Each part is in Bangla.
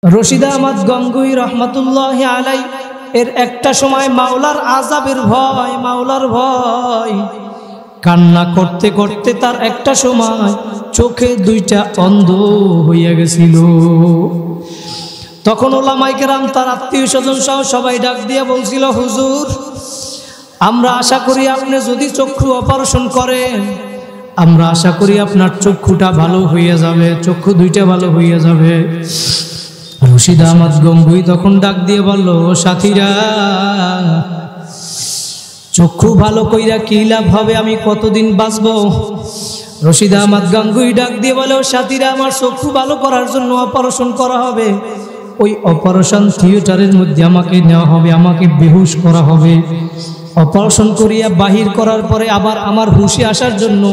রশিদ আহমদ গঙ্গুই রহমতুল্লাহি আলাই এর একটা সময় মাওলার আযাবের ভয় কান্না করতে করতে তার একটা সময় চোখে দুইটা অন্ধ হইয়া গেছিল। তখন ওলামায়ে কেরাম তার আত্মীয় স্বজন সহ সবাই ডাক দিয়ে বলছিল, হুজুর আমরা আশা করি আপনি যদি চক্ষু অপারেশন করেন, আমরা আশা করি আপনার চক্ষুটা ভালো হইয়া যাবে, চক্ষু দুইটা ভালো হইয়া যাবে। রশিদ আহমদ গঙ্গুই তখন ডাক দিয়ে বলল, সাথীরা চক্ষু ভালো কইরা কি লাভ হবে, আমি কতদিন বাঁচব? রশিদ আহমদ গঙ্গুই ডাক দিয়ে বলে, সাথীরা আমার চক্ষু ভালো করার জন্য অপারেশন করা হবে। ওই অপারেশন থিয়েটারের মধ্যে আমাকে নেওয়া হবে, আমাকে বেহুশ করা হবে। অপারেশন করিয়া বাহির করার পরে আবার আমার হুশে আসার জন্য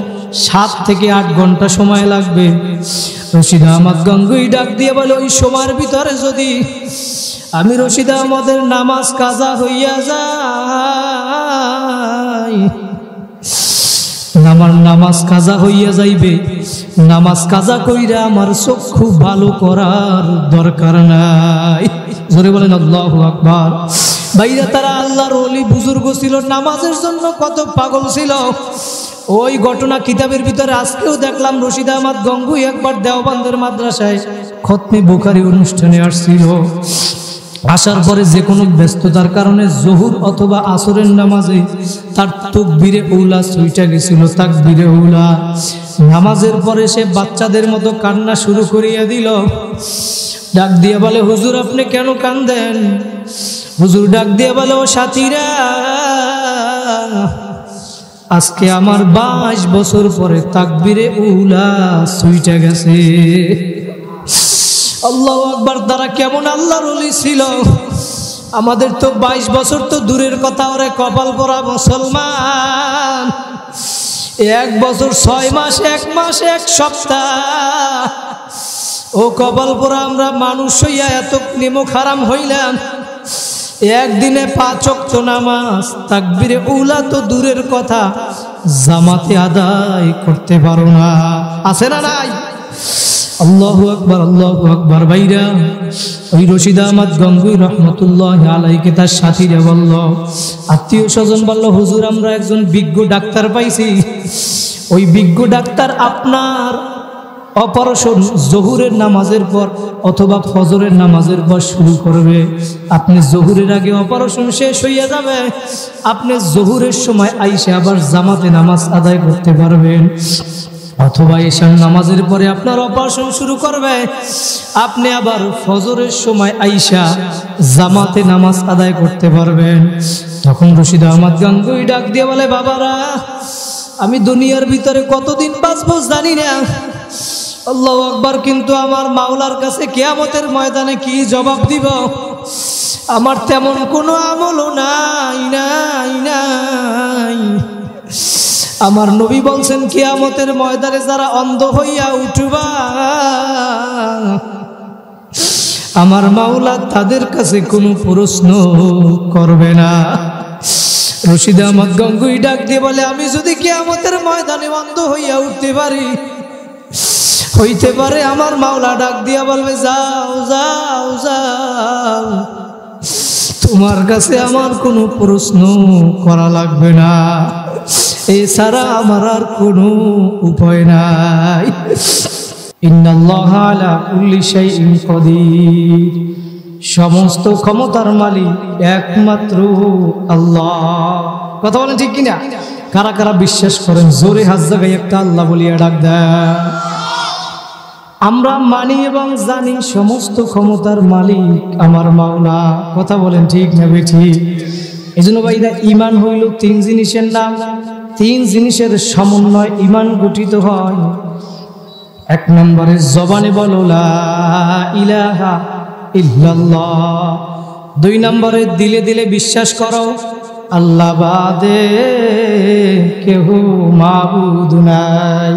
7 থেকে 8 ঘন্টা সময় লাগবে। রশিদ আহমদ গঙ্গুই ডাক দিয়ে বলে, ওই সময়ের ভিতরে যদি আমি রশিদ আহমদের নামাজ কাজা হইয়া যায়, আমার নামাজ কাজা হইয়া যাইবে, নামাজ কাজা কইরা আমার চক্ষু ভালো করার দরকার নাই। জোরে বলেন আল্লাহু আকবার। ভাইরা তারা আল্লাহর ওলি বুজুর্গ ছিল, নামাজের জন্য কত পাগল ছিল। ওই ঘটনা কিতাবের ভিতরে আজকেও দেখলাম। রশিদ আহমদ গঙ্গুই একবার দেওবন্দের মাদ্রাসায় খতমে বুখারী অনুষ্ঠানে আসছিল। আসার পরে যে কোনো ব্যস্ততার কারণে জোহর অথবা আসরের নামাজে তার তাকবীরে উলা ছুইটা গেছিল। তাকবীরে উলা নামাজের পরে সে বাচ্চাদের মতো কান্না শুরু করিয়া দিল। ডাক দিয়ে বলে, হুজুর আপনি কেন কান্দেন? হুজুর ডাক দিয়ে বলে, ও সাথীরা আজকে আমার 22 বছর পরে তাকবীরে উলা ছুইটা গেছে। আল্লাহু আকবার। তারা কেমন আল্লাহর ওলি ছিল। আমাদের তো 22 বছর তো দূরের কথা, ওরে কপাল পরা মুসলমান 1 বছর 6 মাস 1 মাস 1 সপ্তাহ ও কপাল পরা আমরা মানুষ হইয়া এত নিমক হারাম হইলাম। একদিনে 5 ওয়াক্ত নামাজ তাকবীরে উলা তো দূরের কথা, জামাতে আদায় করতে পারো না। আছে না নাই? আল্লাহু আকবার, আল্লাহু আকবার। ভাইরা ওই রশিদ আহমদ গঙ্গুই রহমতুল্লাহি আলাইকে তার সাথীরা বলল, আত্মীয় স্বজন বলল, হুজুর আমরা একজন বিজ্ঞ ডাক্তার পাইছি। ওই বিজ্ঞ ডাক্তার আপনার অপারেশন জোহরের নামাজের পর অথবা ফজরের নামাজের পর শুরু করবে। আপনি জোহরের আগে অপারেশন শেষ হইয়া যাবে, আপনি জোহরের সময় আইসা আবার জামাতে নামাজ আদায় করতে পারবেন, অথবা এশার নামাজের পরে আপনার অপারেশন শুরু করবে, আপনি আবার ফজরের সময় আইসা জামাতে নামাজ আদায় করতে পারবেন। তখন রশিদ আহমদ গঙ্গুই ডাক দিয়ে বলে, বাবারা আমি দুনিয়ার ভিতরে কতদিন বাঁচবো জানি না, আল্লাহু আকবার, কিন্তু আমার মাওলার কাছে কিয়ামতের ময়দানে কি জবাব দিব? আমার তেমন কোনো আমলও নাই নাই নাই। আমার নবী বলছেন, কিয়ামতের ময়দানে যারা অন্ধ হইয়া উঠবা আমার মাওলা তাদের কাছে কোনো প্রশ্ন করবে না। রশিদ আহমদ গঙ্গুই ডাক দিয়ে বলে, আমি যদি কিয়ামতের ময়দানে অন্ধ হইয়া উঠতে পারি, হইতে পারে আমার মাওলা ডাক দিয়া বলবে, যাও যাও যাও, তোমার কাছে আমার কোনো প্রশ্ন করা লাগবে না, এছাড়া আমার আর কোনো উপায় নাই। ইন্নাল্লাহা আলা কুল্লি শাইইন কাদির। সমস্ত ক্ষমতার মালিক একমাত্র আল্লাহ। কথা বলেন ঠিক কিনা? কারা কারা বিশ্বাস করেন জোরে হাত জাগায় একটা আল্লাহ বলিয়া ডাক দেন। আমরা মানি এবং জানি সমস্ত ক্ষমতার মালিক আমার মাওলা। কথা বলেন ঠিক না বেঠিক? এই জন্য ভাইরা ঈমান হইল 3 জিনিসের নাম, 3 জিনিসের সমন্বয় ঈমান গঠিত হয়। 1 নম্বরে জবানে বলো লা ইলাহা ইল্লাল্লাহ। 2 নম্বরে দিলে দিলে বিশ্বাস করো আল্লাহ বাদে কেহ মাবুদ নাই।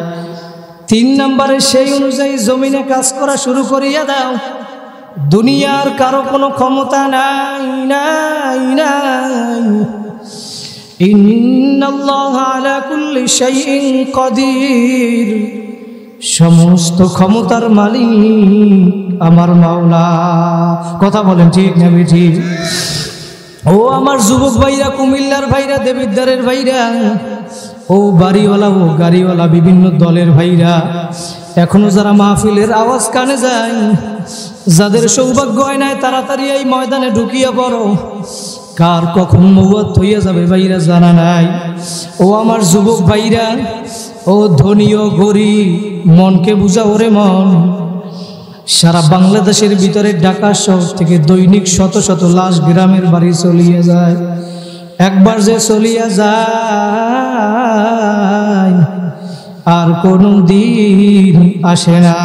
3 নম্বরে সেই অনুযায়ী জমিনে কাজ করা শুরু করিয়া দাও। দুনিয়ার কারো কোনো ক্ষমতা নাই নাই নাই। ইন্নাল্লাহা আলা কুল্লি শাইইন কাদির। সমস্ত ক্ষমতার মালিক আমার মাওলা। কথা বলেন ঠিক না ঠিক? ও আমার যুবক ভাইরা, কুমিল্লার ভাইরা, দেবিদ্বারের ভাইরা, ও বাড়িওয়ালা, ও গাড়িওয়ালা, বিভিন্ন দলের ভাইরা, এখনো যারা মাহফিলের আওয়াজ কানে যায়, যাদের সৌভাগ্য হয় নাই, তাড়াতাড়ি এই ময়দানে ঢুকিয়ে পড়ো। কার কখন মৌয়াত হইয়া যাবে ভাইরা জানা নাই। ও আমার যুবক ভাইরা, ও ধনী ও গরিব, মনকে বুঝা ওরে মন। সারা বাংলাদেশের ভিতরে ঢাকা শহর থেকে দৈনিক শত শত লাশ গ্রামের বাড়ি চলিয়ে যায়। একবার যে চলিয়া যায় আর কোনো দিন আসে না।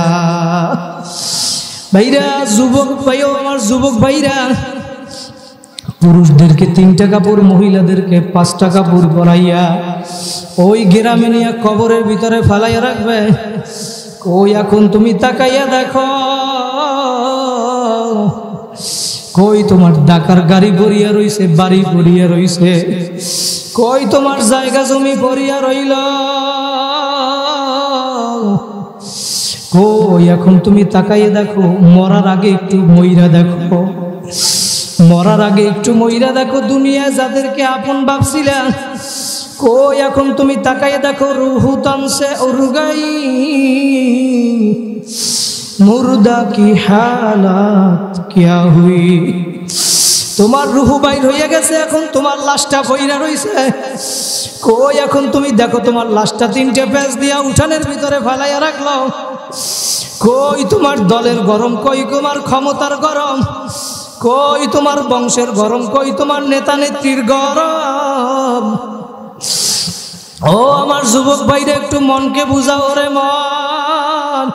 ভাইরা, যুবক ভাইও আমার যুবক ভাইরা, পুরুষদেরকে 3টা কাপড়, মহিলাদেরকে 5টা কাপড় পরাইয়া ওই গ্রামে নিয়ে কবরের ভিতরে ফেলাইয়া রাখবে। কই এখন তুমি তাকাইয়া দেখো, কই তোমার ঢাকার গাড়ি পড়িয়া রইছে, বাড়ি পড়িয়া রইছে, কই তোমার জায়গা জমি পড়িয়া রইল, কই এখন তুমি তাকাইয়া দেখো। মরার আগে একটু মইরা দেখো, মরার আগে একটু মইরা দেখো। দুনিয়া যাদেরকে আপন ভাবছিলা, কই এখন তুমি তাকাইয়া দেখো। রুহু তানসে উরগাই, মুর্দা কি হালাত কিয়া হুই। তোমার রুহু বাইর হইয়া গেছে, এখন তোমার লাশটা পইরা রইছে। কই এখন তুমি দেখো, তোমার লাশটা 3টে পেঁচ দিয়া উঠানের ভিতরে ফেলাইয়া রাখলো। কই তোমার দলের গরম, কই তোমার ক্ষমতার গরম, কই তোমার বংশের গরম, কই তোমার নেতা নেত্রীর গরম। ও আমার যুবক ভাইরা, একটু মনকে বুঝাও রে মন।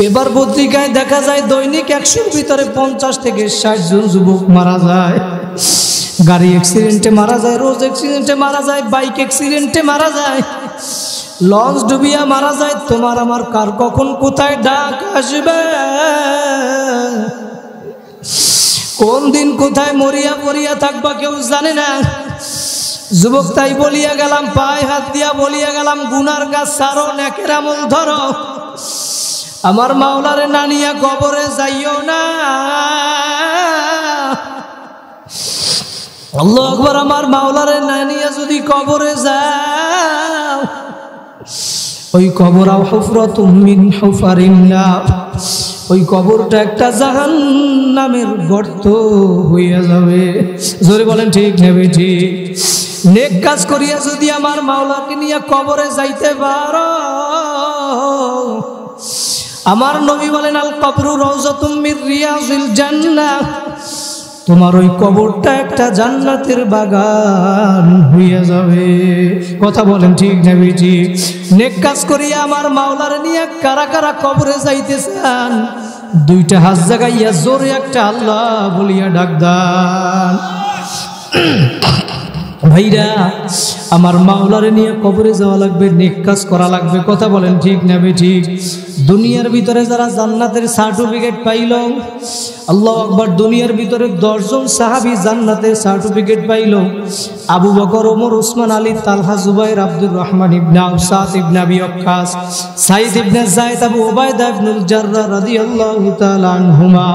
এবার পত্রিকায় দেখা যায় দৈনিক 100-র ভিতরে 50 থেকে 60 জন যুবক মারা যায়। গাড়ি অ্যাক্সিডেন্টে মারা যায়, রোড অ্যাক্সিডেন্টে মারা যায়, বাইক অ্যাক্সিডেন্টে মারা যায়, লঞ্চ ডুবিয়া মারা যায়। তোমার আমার কার কখন কোথায় ডাক আসবে, কোন দিন কোথায় মরিয়া পড়িয়া থাকবা কেউ জানে না। যুবক, তাই বলিয়া গেলাম, পায়ে হাত দিয়া বলিয়া গেলাম, গুনার গাছ ছাড়ো, নেকের আমল ধরো। আমার মাওলারে নানিয়া কবরে যাইও না। আল্লাহু আকবার। আমার মাওলারে নানিয়া যদি কবরে যাও, ওই কবর হুফরাতুম মিন হুফারিন্নার, ওই কবরটা একটা জাহান্নামের গর্ত হইয়া যাবে। জোরে বলেন ঠিক নেবে ঠিক? নেক কাজ করিয়া যদি আমার মাওলাকে নিয়ে কবরে যাইতে পারো, আমার নবী বলেন, আল কবরু রাউযাতুম মির রিয়াজিল জান্নাহ, তোমার ওই কবরটা একটা জান্নাতের বাগান হইয়া যাবে। কথা বলেন ঠিক নেবে ঠিক? নেক কাজ করিয়া আমার মাওলার নিয়ে কারা কারা কবরে যাইতে চান, 2টা হাত জাগাইয়া জোরে একটা আল্লাহ বলিয়া ডাক দান। ভাইরা, আমার মাওলারে নিয়ে কবরে যাওয়া লাগবে, নেক কাজ করা লাগবে। কথা বলেন ঠিক নেবে ঠিক? দুনিয়ার ভিতরে যারা জান্নাতের সার্টিফিকেট পাইল, আল্লাহু আকবার, দুনিয়ার ভিতরে 10 জন সাহাবী জান্নাতের সার্টিফিকেট পাইল। আবু বকর, ওমর, উসমান, আলী, তালহা, জুবাইর, আব্দুর রহমান ইবনে আউফ, সাদ ইবনে আবি ওয়াক্কাস, সাঈদ ইবনে যায়েদ, আবু উবাইদা ইবনুল জাররাহ রাদিয়াল্লাহু তাআলা আনহুমা,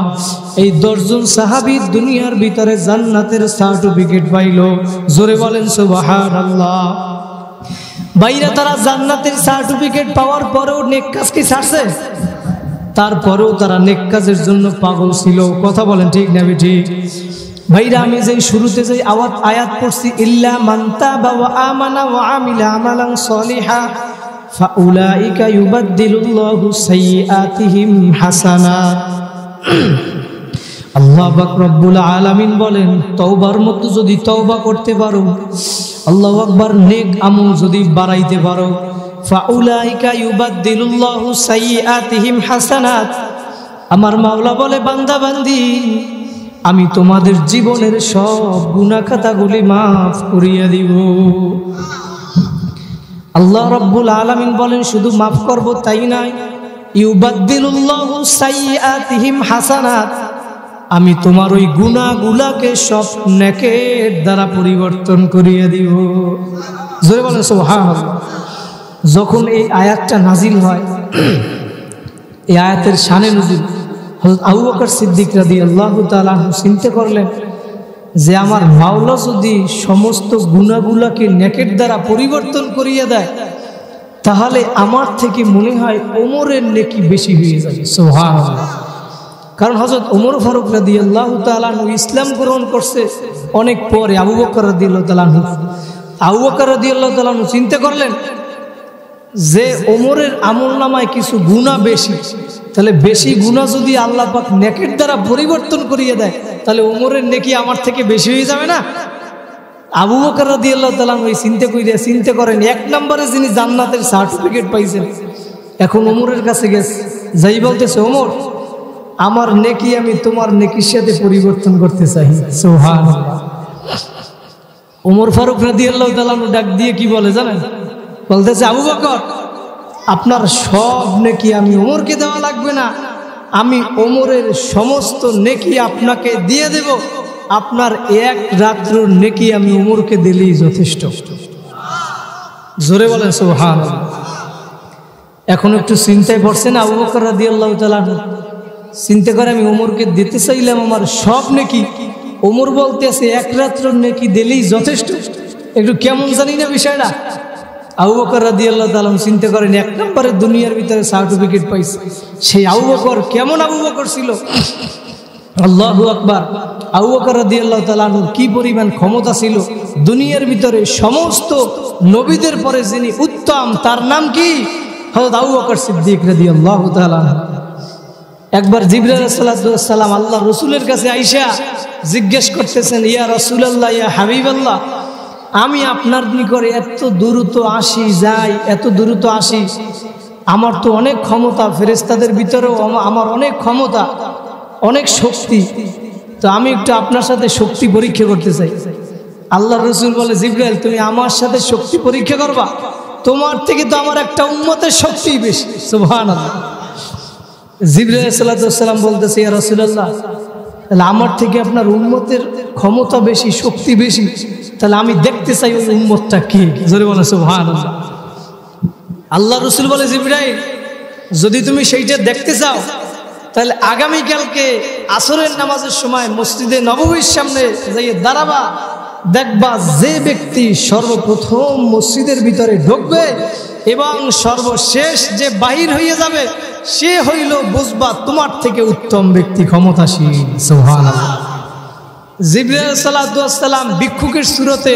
এই 10 জন সাহাবী দুনিয়ার ভিতরে জান্নাতের সার্টিফিকেট পাইল। জোরে বলেন সুবহানাল্লাহ। বাইরে তারা জান্নাতের সার্টিফিকেট পাওয়ার পরেও নেক কাজ কি ছাড়ছে? তারপরেও তারা নেক কাজের জন্য পাগল ছিল। কথা বলেন ঠিক না ঠিক? ভাইরা, আমি যেই শুরুতে যেই আয়াত পড়ছি, ইল্লা মান তাবা ওয়া আমানা ওয়া আমিলা আমালান সলিহা ফাউলাইকা ইউবাদদিলুল্লাহু সাইয়্যাতিহিম হাসানাত। আল্লাহ পাক রব্বুল আলামিন বলেন, তওবার মতো যদি তওবা করতে পারো, আল্লাহু আকবার, নেক আমল যদি বাড়াইতে পারো, ফাউলাইকা ইউবাদদিলুল্লাহু সাইয়্যাতিহিম হাসানাত, আমার মাওলা বলে, বান্দা বান্দি, আমি তোমাদের জীবনের সব গুনাহ খাতাগুলি মাফ করিয়া দিব। আল্লাহ রব্বুল আলামিন বলেন, শুধু মাফ করব তাই নয়, ইউবাদদিলুল্লাহু সাইয়্যাতিহিম হাসানাত, আমি তোমার ওই গুনাহগুলোকে সব নেকের দ্বারা পরিবর্তন করিয়ে দিব। জোরে বলেন সুবহানাল্লাহ। যখন এই আয়াতটা নাজিল হয়, এই আয়াতের শানে নজুল, হযরত আবু বকর সিদ্দিক রাদিয়াল্লাহু তাআলা চিন্তা করলেন যে আমার মাওলা যদি সমস্ত গুনাহগুলোকে নেকের দ্বারা পরিবর্তন করিয়ে দেয়, তাহলে আমার থেকে মনে হয় ওমরের নেকি বেশি হয়ে যাবে। সুবহানাল্লাহ। কারণ হযরত ওমর ফারুক রাদিয়াল্লাহু তাআলা ইসলাম গ্রহণ করছে অনেক পরে আবু বকর রাদিয়াল্লাহু তাআলা। আবু বকর রাদিয়াল্লাহু তাআলা চিন্তা করলেন যে ওমরের আমলনামায় কিছু গুনাহ বেশি, তাহলে বেশি গুনাহ যদি আল্লাহ পাক নেকের দ্বারা পরিবর্তন করিয়ে দেয়, তাহলে ওমরের নেকি আমার থেকে বেশি হয়ে যাবে না? আবু বকর রাদিয়াল্লাহু তাআলা চিন্তা করেন, এক নম্বরে যিনি জান্নাতের সার্টিফিকেট পাইছেন, এখন ওমরের কাছে গেছে, যাই বলতেছে, ওমর আমার নেকি আমি তোমার নেকির সাথে পরিবর্তন করতে চাই। সুবহানাল্লাহ। ওমর ফারুক রাদিয়াল্লাহু তাআলা ডাক দিয়ে কি বলে জানেন? বলতেছে, আবু বকর আপনার সব নেকি আমি ওমরকে দেওয়া লাগবে না, আমি ওমরের সমস্ত নেকি আপনাকে দিয়ে দেব, আপনার এক রাত্রের নেকি আমি ওমরকে দিলেই যথেষ্ট। জোরে বলেন সুবহানাল্লাহ। এখন একটু চিন্তায় পড়ছেন আবু বকর রাদিয়াল্লাহু তাআলা, চিন্তা করে আমি ওমরকে দিতে চাইলাম আমার সব নেকি, ওমর বলতেছে এক রাত্রের নেকি দিলেই যথেষ্ট। একটু কেমন জানি না বিষয়টা। আবু বকর রাদিয়াল্লাহু তাআলা চিন্তা করেন, এক নম্বরে দুনিয়ার ভিতরে সার্টিফিকেট পাইছে, সেই আবু বকর কেমন আবু বকর ছিল? আল্লাহু আকবার। আবু বকর রাদিয়াল্লাহু তাআলা কি পরিমাণ ক্ষমতা ছিল, দুনিয়ার ভিতরে সমস্ত নবীদের পরে যিনি উত্তম, তার নাম কি? হযরত আবু বকর সিদ্দিক রাদিয়াল্লাহু তাআলা। একবার জিবরাইল আলাইহিস সালাম আল্লাহ রসুলের কাছে আইসা জিজ্ঞেস করতেছেন, ইয়া রাসূলুল্লাহ, ইয়া হাবিবাল্লাহ, আমি আপনার নিকটে এত দ্রুত আসি যাই, এত দ্রুত আসি, আমার তো অনেক ক্ষমতা, ফেরেশতাদের ভিতরেও আমার অনেক ক্ষমতা, অনেক শক্তি, তো আমি একটু আপনার সাথে শক্তি পরীক্ষা করতে চাই। আল্লাহ রসুল বলে, জিবরাইল তুমি আমার সাথে শক্তি পরীক্ষা করবা? তোমার থেকে তো আমার একটা উম্মতের শক্তি বেশি। সুবহানাল্লাহ। জিবরাইল আলাইহিস সালাম বলতেছে, ইয়া রাসূলুল্লাহ, তাহলে আমার থেকে আপনার উম্মতের ক্ষমতা বেশি, শক্তি বেশি, তাহলে আমি দেখতে চাই ওই উম্মতটা কি। জোরে বলে সুবহানাল্লাহ। আল্লাহ রসুল বলে, জিবরাইল যদি তুমি সেইটা দেখতে চাও, তাহলে আগামীকালকে আসরের নামাজের সময় মসজিদে নববীর সামনে যাইয়ে দাঁড়াবা, দেখবা যে ব্যক্তি সর্বপ্রথম মসজিদের ভিতরে ঢুকবে এবং সর্বশেষ যে বাহির হয়ে যাবে, সে হইল বুঝবা তোমার থেকে উত্তম ব্যক্তি, ক্ষমতাশীল। সুবহানাল্লাহ। জিবরাইল আলাইহিস সালাম ভিক্ষুকের সুরতে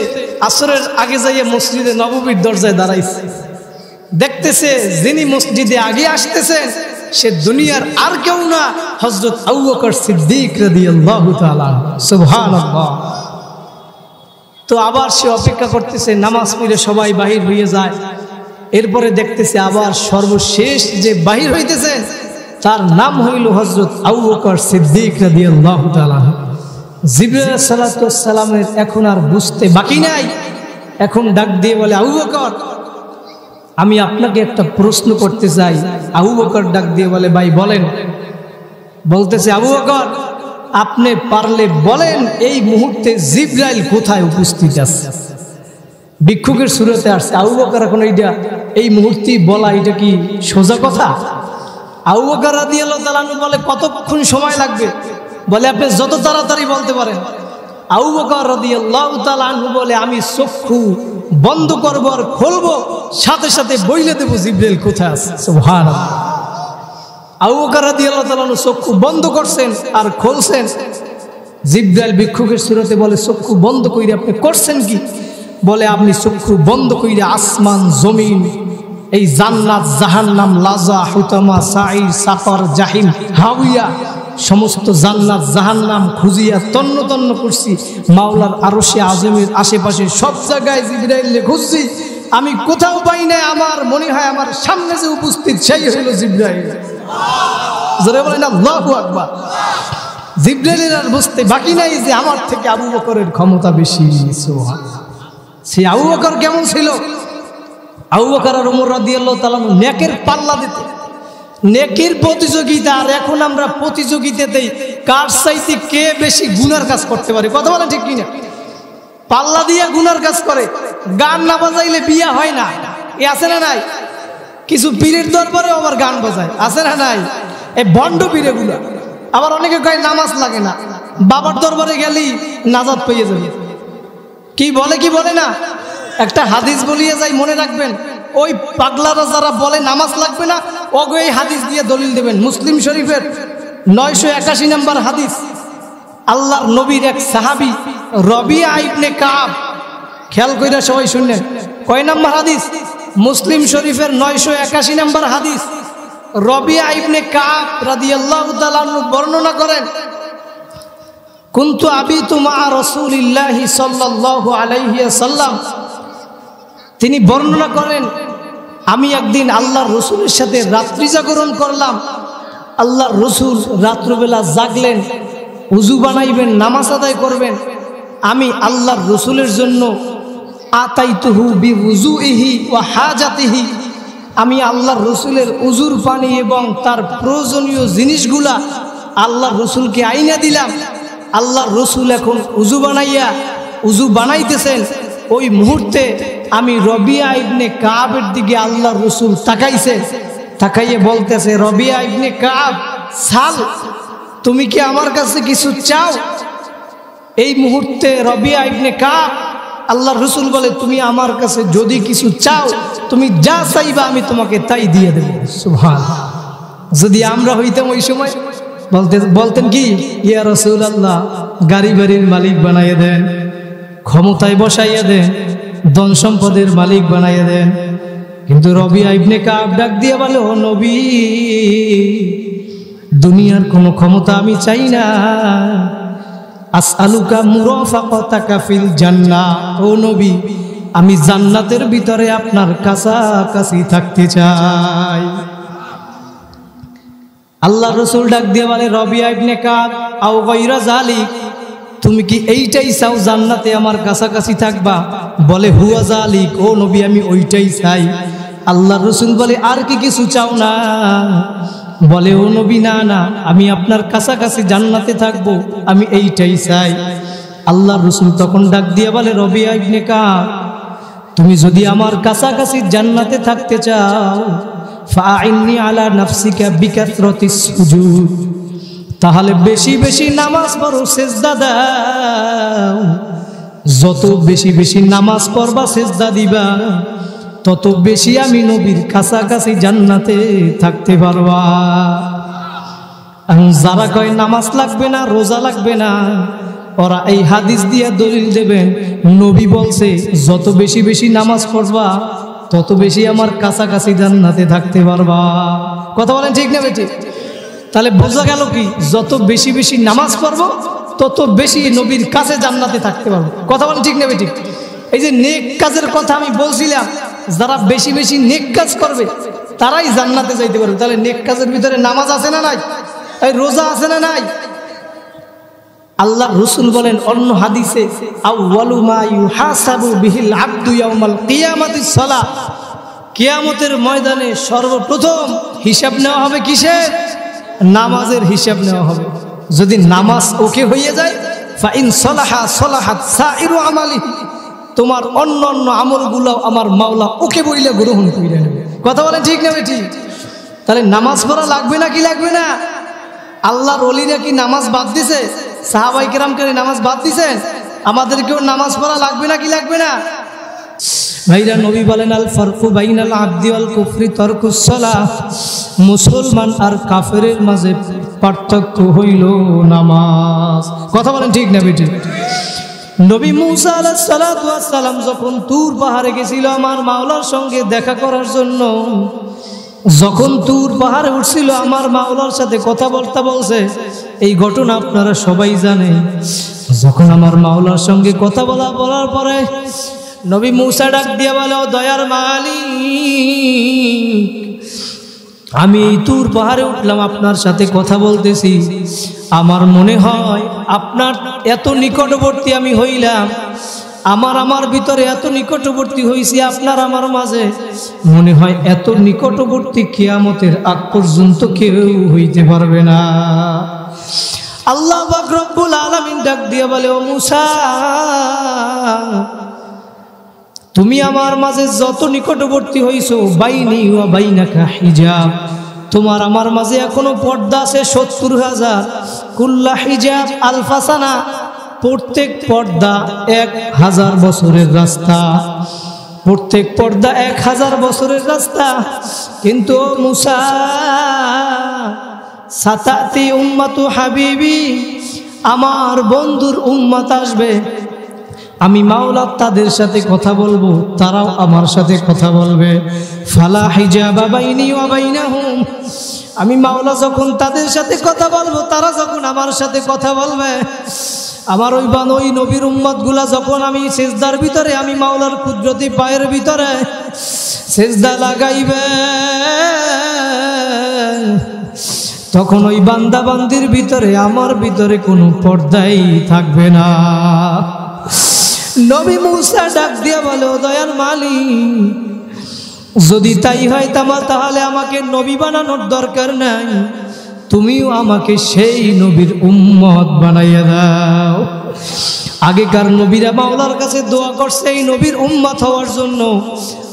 আসরের আগে যাইয়ে মসজিদে নববীর দরজায় দাঁড়াইছে, দেখতেছে যিনি মসজিদে আগে আসতেছেন সে দুনিয়ার আর কেউ না, হযরত আবু বকর সিদ্দিক রাদিয়াল্লাহু তাআলা। সুবহানাল্লাহ। তো আবার সে অপেক্ষা করতেছে, নামাজ পড়ে সবাই বাহির হয়ে যায়, এরপরে দেখতেছে আবার সর্বশেষ যে বাহির হইতেছে তার নাম হইল হযরত আবু বকর সিদ্দিক রাদিয়াল্লাহু তাআলা। জিবরাইল আলাইহিস সালামের এখন আর বুঝতে বাকি নাই, এখন ডাক দিয়ে বলে, আবু বকর আমি আপনাকে একটা প্রশ্ন করতে চাই। আবু বকর ডাক দিয়ে বলে, ভাই বলেন। বলতেছে, আবু বকর আপনি পারলে বলেন এই মুহূর্তে জিবরাইল কোথায় উপস্থিত আছে? ভিক্ষুকের সুরতে আসছে। আবু বকর এখন এইটা এই মুহূর্তেই বলা এটা কি সোজা কথা? আবু বকর রাদিয়াল্লাহু তাআলা বলে, কতক্ষণ সময় লাগবে? বলে, আপনি যত তাড়াতাড়ি বলতে পারেন। আবু বকর রাদিয়াল্লাহু তাআলা বলে, আমি চক্ষু বন্ধ করব আর খুলবো, সাথে সাথে বইলে দেব জিবরাইল কোথায় আছে। সুবহানাল্লাহ। আবু বকর রাদিয়াল্লাহু তাআলা চক্ষু বন্ধ করছেন আর খুলছেন। জিবরাইল ভিক্ষুকের সুরতে বলে, চক্ষু বন্ধ কইরা আপনি করছেন কি? বলে, আপনি চক্ষু বন্ধ কইরা আসমান জমিন, এই জান্নাত জাহান্নাম, লাজা হুতামা সাঈর সাফর জাহিম হাওয়া, সমস্ত জান্নাত জাহান্নাম খুঁজিয়া তন্ন তন্ন করছি, মাওলার আরশে আজমের আশেপাশে সব জায়গায় জিবরাইল খুঁজছি, আমি কোথাও পাই না। আমার মনে হয় আমার সামনে যে উপস্থিত সেই হইল জিবরাইল। জোরে বলেন আল্লাহু আকবার। জিবরাইলের আর বুঝতে বাকি নাই যে আমার থেকে আবু বকরের ক্ষমতা বেশি। সুবহানাল্লাহ। সেই আবু বকর কেমন ছিল? আবু বকর আর ওমর রাদিয়াল্লাহু তাআলা নেকের পাল্লা দিতে, নেকির প্রতিযোগিতা। আর এখন আমরা প্রতিযোগিতাতেই কার চাইতে কে বেশি গুনার কাজ করতে পারে। কথা বলেন ঠিক কিনা? পাল্লা দিয়ে গুনার কাজ করে। গান না বাজাইলে বিয়া হয় না, এ আছে না নাই? কিছু পীরের দরবারে আবার গান বাজায়, আছে না নাই? এই ভণ্ড পীরেগুলা। আবার অনেকে কয় নামাজ লাগে না, বাবার দরবারে গেলেই নাজাত পেয়ে যাবে। কি বলে না? একটা হাদিস বলিয়ে যাই, মনে রাখবেন। ওই পাগলারা যারা বলে নামাজ লাগবে না, ওগো এই হাদিস দিয়ে দলিল দেবেন। মুসলিম শরীফের 981 নম্বর হাদিস। আল্লাহর নবীর এক সাহাবী রবিয়া ইবনে কাব, খেয়াল কইরা সবাই শুনলেন, কয় নম্বর হাদিস? মুসলিম শরীফের 981 নম্বর হাদিস। রবিয়া ইবনে কাব রাদিয়াল্লাহু তাআলা আনহু বর্ণনা করেন, কুনতু আবিতু মা রাসূলিল্লাহি সাল্লাল্লাহু আলাইহি ওয়াসাল্লাম। তিনি বর্ণনা করেন, আমি একদিন আল্লাহর রসুলের সাথে রাত্রি জাগরণ করলাম। আল্লাহর রসুল রাত্রবেলা জাগলেন, উজু বানাইবেন, নামাজ আদায় করবেন। আমি আল্লাহর রসুলের জন্য আতাইতুহু বিউযুইহি ওয়া হাজাতিহি, আমি আল্লাহর রসুলের উজুর পানি এবং তার প্রয়োজনীয় জিনিসগুলা আল্লাহর রসুলকে আইনা দিলাম। আল্লাহর রসুল এখন উজু বানাইতেছেন। ওই মুহূর্তে আমি রবিয়া ইবনে কাবের দিকে আল্লাহর রসুল তাকাইয়ে বলতেছে, রবিয়া ইবনে কাব, সাল, তুমি কি আমার কাছে কিছু চাও? এই মুহূর্তে রবিয়া ইবনে কাব, আল্লাহর রসুল বলে, তুমি আমার কাছে যদি কিছু চাও, তুমি যা চাইবা আমি তোমাকে তাই দিয়ে দেব। সুবহানাল্লাহ। যদি আমরা হইতাম ওই সময় বলতেন কি, ইয়া রাসূলুল্লাহ, গাড়ি বাড়ির মালিক বানাইয়া দেন, ক্ষমতায় বসাইয়া দেন, ধন সম্পদের মালিক বানাইয়া দেন। কিন্তু রবিয়া ইবনে কাব ডাক দিয়ে বলে, ও নবী, দুনিয়ার কোনো ক্ষমতা আমি চাই না। আসআলুকা মুরাফাকাতাকা ফিল জান্নাহ, ও নবী, আমি জান্নাতের ভিতরে আপনার কাছাকাছি থাকতে চাই। আল্লাহ রসুল ডাক দিয়ে বলে, রবিয়া ইবনে কাব, আও গায়রা যালিক, তুমি কি এইটাই চাও জান্নাতে আমার কাছাকাছি থাকবা? বলে, হুয়া যালিক, ও নবী, আমি ওইটাই চাই। আল্লাহ রসুল বলে, আর কি কিছু চাও না? বলে, ও নবী, না না, আমি আপনার কাছাকাছি জান্নাতে থাকবো, আমি এইটাই চাই। আল্লাহ রসুল তখন ডাক দিয়ে বলে, রবিয়া ইবনে কাব, তুমি যদি আমার কাছাকাছি জান্নাতে থাকতে চাও, ফাইন্নি আলা নাফসিকা বিকাসরাতিস সুজুদ, তাহলে বেশি বেশি নামাজ পড়ো, সেজদা দাও। যত বেশি বেশি নামাজ পড়বা, সেজদা দিবা, তত বেশি আমি নবীর কাছাকাছি জান্নাতে থাকতে পারবা। যারা কয় নামাজ লাগবে না, রোজা লাগবে না, ওরা এই হাদিস দিয়ে দলিল দেবেন, নবী বলছে যত বেশি বেশি নামাজ পড়বা, তত বেশি আমার কাছাকাছি জান্নাতে থাকতে পারবা। কথা বলেন ঠিক না বেঠিক? তাহলে বোঝা গেল কি, যত বেশি বেশি নামাজ পড়বো, তত বেশি নবীর কাছে জান্নাতে থাকতে পারবো। কথা বলেন ঠিক না বেঠিক? এই যে নেক কাজের কথা আমি বলছিলাম, যারা বেশি বেশি নেক কাজ করবে তারাই জান্নাতে যাইতে পারবে। তাহলে নেক কাজের ভিতরে নামাজ আছে না নাই? এই রোজা আছে না নাই? আল্লাহ রসুল বলেন অন্য হাদিসে, আউয়ালু মা ইউহাসাবু বিহিল আবদু ইয়াউমাল কিয়ামাতিস সালাহ, কিয়ামতের ময়দানে সর্বপ্রথম হিসাব নেওয়া হবে কিসের? নামাজের হিসাব নেওয়া হবে। যদি নামাজ ওকে হয়ে যায়, ফাইন সালাহা সালাহাত সাইরু আমালি, তোমার অন্য অন্য আমলগুলো আমার মাওলা ওকে বইলে গ্রহণ করে নেবে। কথা বলেন ঠিক না ঠিক? তাহলে নামাজ পড়া লাগবে না কি লাগবে না? আল্লাহর ওলিরা কি নামাজ বাদ দিছে? সাহাবায়ে কেরামকে নামাজ বাদ দিছেন? আমাদেরকেও নামাজ পড়া লাগবে না কি লাগবে না? ভাইরা, নবী বলেন, আল ফারকু বাইনাল আবদি ওয়াল কুফরি তারকুস সালাহ, মুসলমান আর কাফেরের মাঝে পার্থক্য হইল নামাজ। কথা বলেন ঠিক না বেটি? নবী মুসা আলাইহিস সালাতু ওয়াস সালাম যখন তুর পাহাড়ে গেছিল আমার মাওলার সঙ্গে দেখা করার জন্য, যখন তুর পাহাড়ে উঠছিল আমার মাওলার সাথে কথা বলছে, এই ঘটনা আপনারা সবাই জানেন। যখন আমার মাওলার সঙ্গে কথা বলার পরে নবী মুসা ডাক দিয়ে বলে, ও দয়ার মালিক, আমি এই তুর পাহাড়ে উঠলাম, আপনার সাথে কথা বলতেছি, আমার মনে হয় আপনার এত নিকটবর্তী আমি হইলাম, আমার ভিতরে এত নিকটবর্তী হইছি আপনার আমার মাঝে, মনে হয় এত নিকটবর্তী কিয়ামতের আগ পর্যন্ত কেউ হইতে পারবে না। আল্লাহ পাক রব্বুল আলামিন ডাক দিয়ে বলে, ও মুসা, তুমি আমার মাঝে যত নিকটবর্তী হইছো, বাইনি ওয়া বাইনাকা হিজাব, তোমার আমার মাঝে এখনো পর্দা আছে ৭০,০০০। কুল্লা হিজাব আলফাসানা, প্রত্যেক পর্দা ১,০০০ বছরের রাস্তা, প্রত্যেক পর্দা ১,০০০ বছরের রাস্তা। কিন্তু মুসা, সাতাতি উম্মাতু হাবিবি, আমার বন্ধুর উম্মত আসবে, আমি মাওলা তাদের সাথে কথা বলবো, তারাও আমার সাথে কথা বলবে। ফালা হিজাবা বাইনি ওয়া বাইনাহুম, আমি মাওলা যখন তাদের সাথে কথা বলবো, তারা যখন আমার সাথে কথা বলবে, আমার ওই নবীর উম্মতগুলা যখন আমি সিজদার ভিতরে, আমি মাওলার কুদরতি পায়ের ভিতরে সিজদা লাগাইবে, তখন ওই বান্দা বান্দির ভিতরে আমার ভিতরে কোনো পর্দাই থাকবে না। নবী মুসা ডাক দিয়া বলে, ও দয়ার মালিক, যদি তাই হয় তাহলে আমাকে নবী বানানোর দরকার নাই, তুমিও আমাকে সেই নবীর উম্মত বানাইয়া দাও। আগেকার নবীরা মাওলার কাছে দোয়া করছে এই নবীর উম্মত হওয়ার জন্য,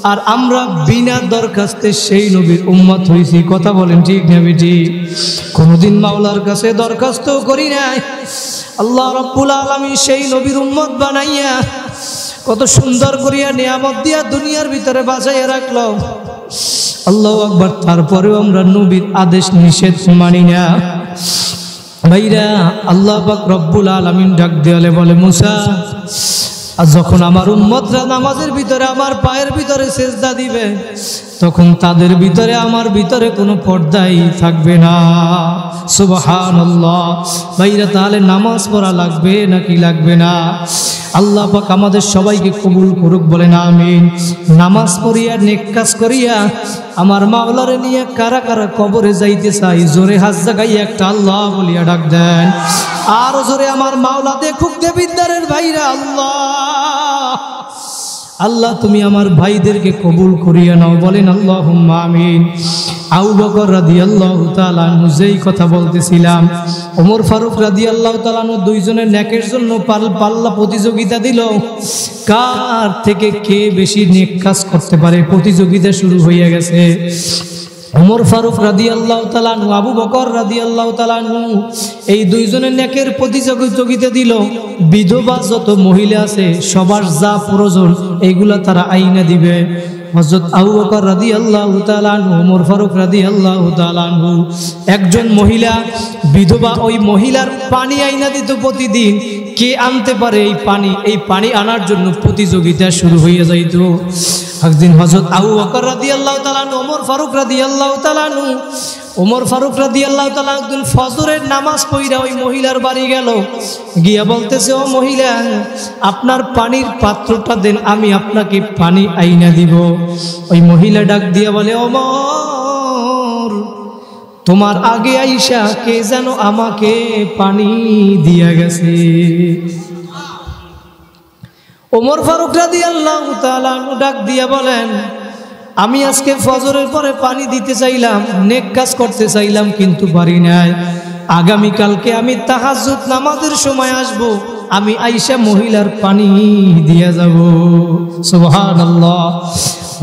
আর আমরা বিনা দরখাস্তে সেই নবীর উম্মত হইছি। কথা বলেন ঠিক না বেটি? কোনোদিন মাওলার কাছে দরখাস্ত করি নাই, আল্লাহ রাব্বুল আলামিন সেই নবীর উম্মত বানাইয়া কত সুন্দর করিয়া নিয়ামত দিয়া দুনিয়ার ভিতরে বাঁচাইয়া রাখলো। আল্লাহু আকবার। তারপরেও আমরা নবীর আদেশ নিষেধ মানি না। ভাইরা, আল্লাহ পাক রব্বুল আলামিন ডাক দেয়ালে বলে, মুসা, আর যখন আমার উম্মতরা নামাজের ভিতরে আমার পায়ের ভিতরে সিজদা দিবে, তখন তাদের ভিতরে আমার ভিতরে কোনো পর্দাই থাকবে না। সুবহানাল্লাহ। ভাইরা, তাহলে নামাজ পড়া লাগবে নাকি লাগবে না? আল্লাহ পাক আমাদের সবাইকে কবুল করুক, বলেন আমিন। নামাজ পড়িয়া নেক কাজ করিয়া আমার মাওলারে নিয়ে কারা কারা কবরে যাইতে চাই, জোরে হাত জাগাইয়া একটা আল্লাহ বলিয়া ডাক দেন। আর জোরে আমার মাওলা দেখুক দেবিদ্দারের ভাইরা। আল্লাহ আল্লাহ, তুমি আমার ভাইদেরকে কবুল করিয়া নাও, বলেন আল্লাহুম্মা আমিন। আবু বকর রাদিয়াল্লাহু তাআলা আনহু যেই কথা বলতেছিলাম, ওমর ফারুক রাদিয়াল্লাহু তাআলা আনহু দুইজনের নেকের জন্য পাল্লা প্রতিযোগিতা দিল, কার থেকে কে বেশি নেক কাজ করতে পারে। প্রতিযোগিতা শুরু হয়ে গেছে। ওমর ফারুক রাদিয়াল্লাহু তাআলা আনহু, আবু বকর রাদিয়াল্লাহু তাআলা আনহু, এই দুইজনের নেকের প্রতিযোগিতা দিল। বিধবা যত মহিলা আছে সবার যা প্রয়োজন এইগুলা তারা আইনা দিবে। হযরত আবু বকর রাদিয়াল্লাহু তাআলা আনহু, ওমর ফারুক রাদিয়াল্লাহু তাআলা আনহু, একজন মহিলা বিধবা, ওই মহিলার পানি আইনা দিত প্রতিদিন। কে আনতে পারে এই পানি আনার জন্য প্রতিযোগিতা শুরু হয়ে যাইত। একদিন হযরত আবু বকর রাদিয়াল্লাহু তাআলা আনহু, ওমর ফারুক রাদিয়াল্লাহু তাআলা আনহু, ওমর ফারুক রাদিয়াল্লাহু তাআলা একদিন ফজরের নামাজ পড়িয়া ওই মহিলার বাড়ি গেল। গিয়া বলতেছে, ও মহিলা, আপনার পানির পাত্রটা দেন, আমি আপনাকে পানি আইনা দিব। ওই মহিলা ডাক দিয়া বলে, ওমর, তোমার আগে আইসা কে যেন আমাকে পানি দিয়া গেছে। ওমর ফারুক রাদিয়াল্লাহু তাআলা আনহু ডাক দিয়া বলেন, আমি আজকে ফজরের পরে পানি দিতে চাইলাম, নেক কাজ করতে চাইলাম, কিন্তু পারি নাই। আগামীকালকে আমি তাহাজ্জুদ নামাজের সময় আসব, আমি আইসা মহিলার পানি দিয়া যাব। সুবহানাল্লাহ।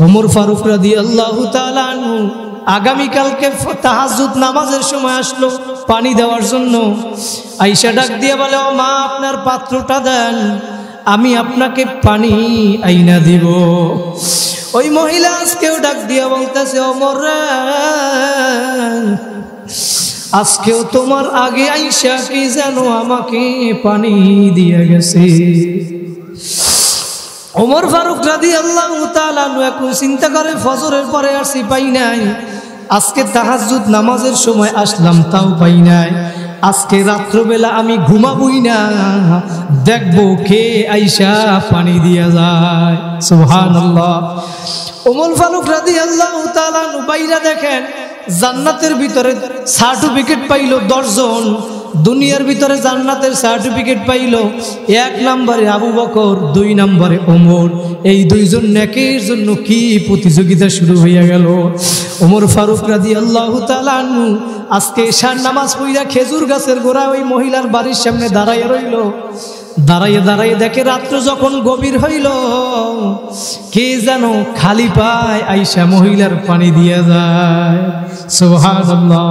ওমর ফারুক রাদিয়াল্লাহু তাআলা আনহু আগামীকালকে তাহাজ্জুদ নামাজের সময় আসলো পানি দেওয়ার জন্য। আইসা ডাক দিয়ে বলে, ও মা, আপনার পাত্রটা দেন, আমি আপনাকে পানি আইনা দিব। ওই মহিলা আজকেও ডাক দিয়া বলতেছে, ওমর, আজকেও তোমার আগে আইসা কি যেন আমাকে পানি দিয়ে গেছে। ওমর ফারুক রাদিয়াল্লাহু তাআলা এখন চিন্তা করে, ফজরের পরে আসি, পাই নাই। আজকে তাহাজ্জুদ নামাজের সময় আসলাম, তাও পাই নাই। আজকে রাত্রবেলা আমি ঘুমাবই না, দেখবো কে আইসা পানি দিয়া যায়। সুবহানাল্লাহ। ওমর ফারুক রাদিয়াল্লাহু তাআলা বাইরা দেখেন, জান্নাতের ভিতরে সার্টিফিকেট পাইল 10 জন, দুনিয়ার ভিতরে জান্নাতের সার্টিফিকেট পাইল। 1 নম্বরে আবু বকর, 2 নম্বরে ওমর। এই দুইজন নেকের জন্য কি প্রতিযোগিতা শুরু হইয়া গেল। ওমর ফারুক রাদিয়াল্লাহু তাআলা আনহু আজকে এশার নামাজ পড়িয়া খেজুর গাছের গোড়া ওই মহিলার বাড়ির সামনে দাঁড়াইয়া রইল। দাঁড়াইয়ে দাঁড়াইয়ে দেখে রাত্র যখন গভীর হইল, কে যেন খালি পায় আইসা মহিলার পানি দিয়ে যায়। সুবহানাল্লাহ।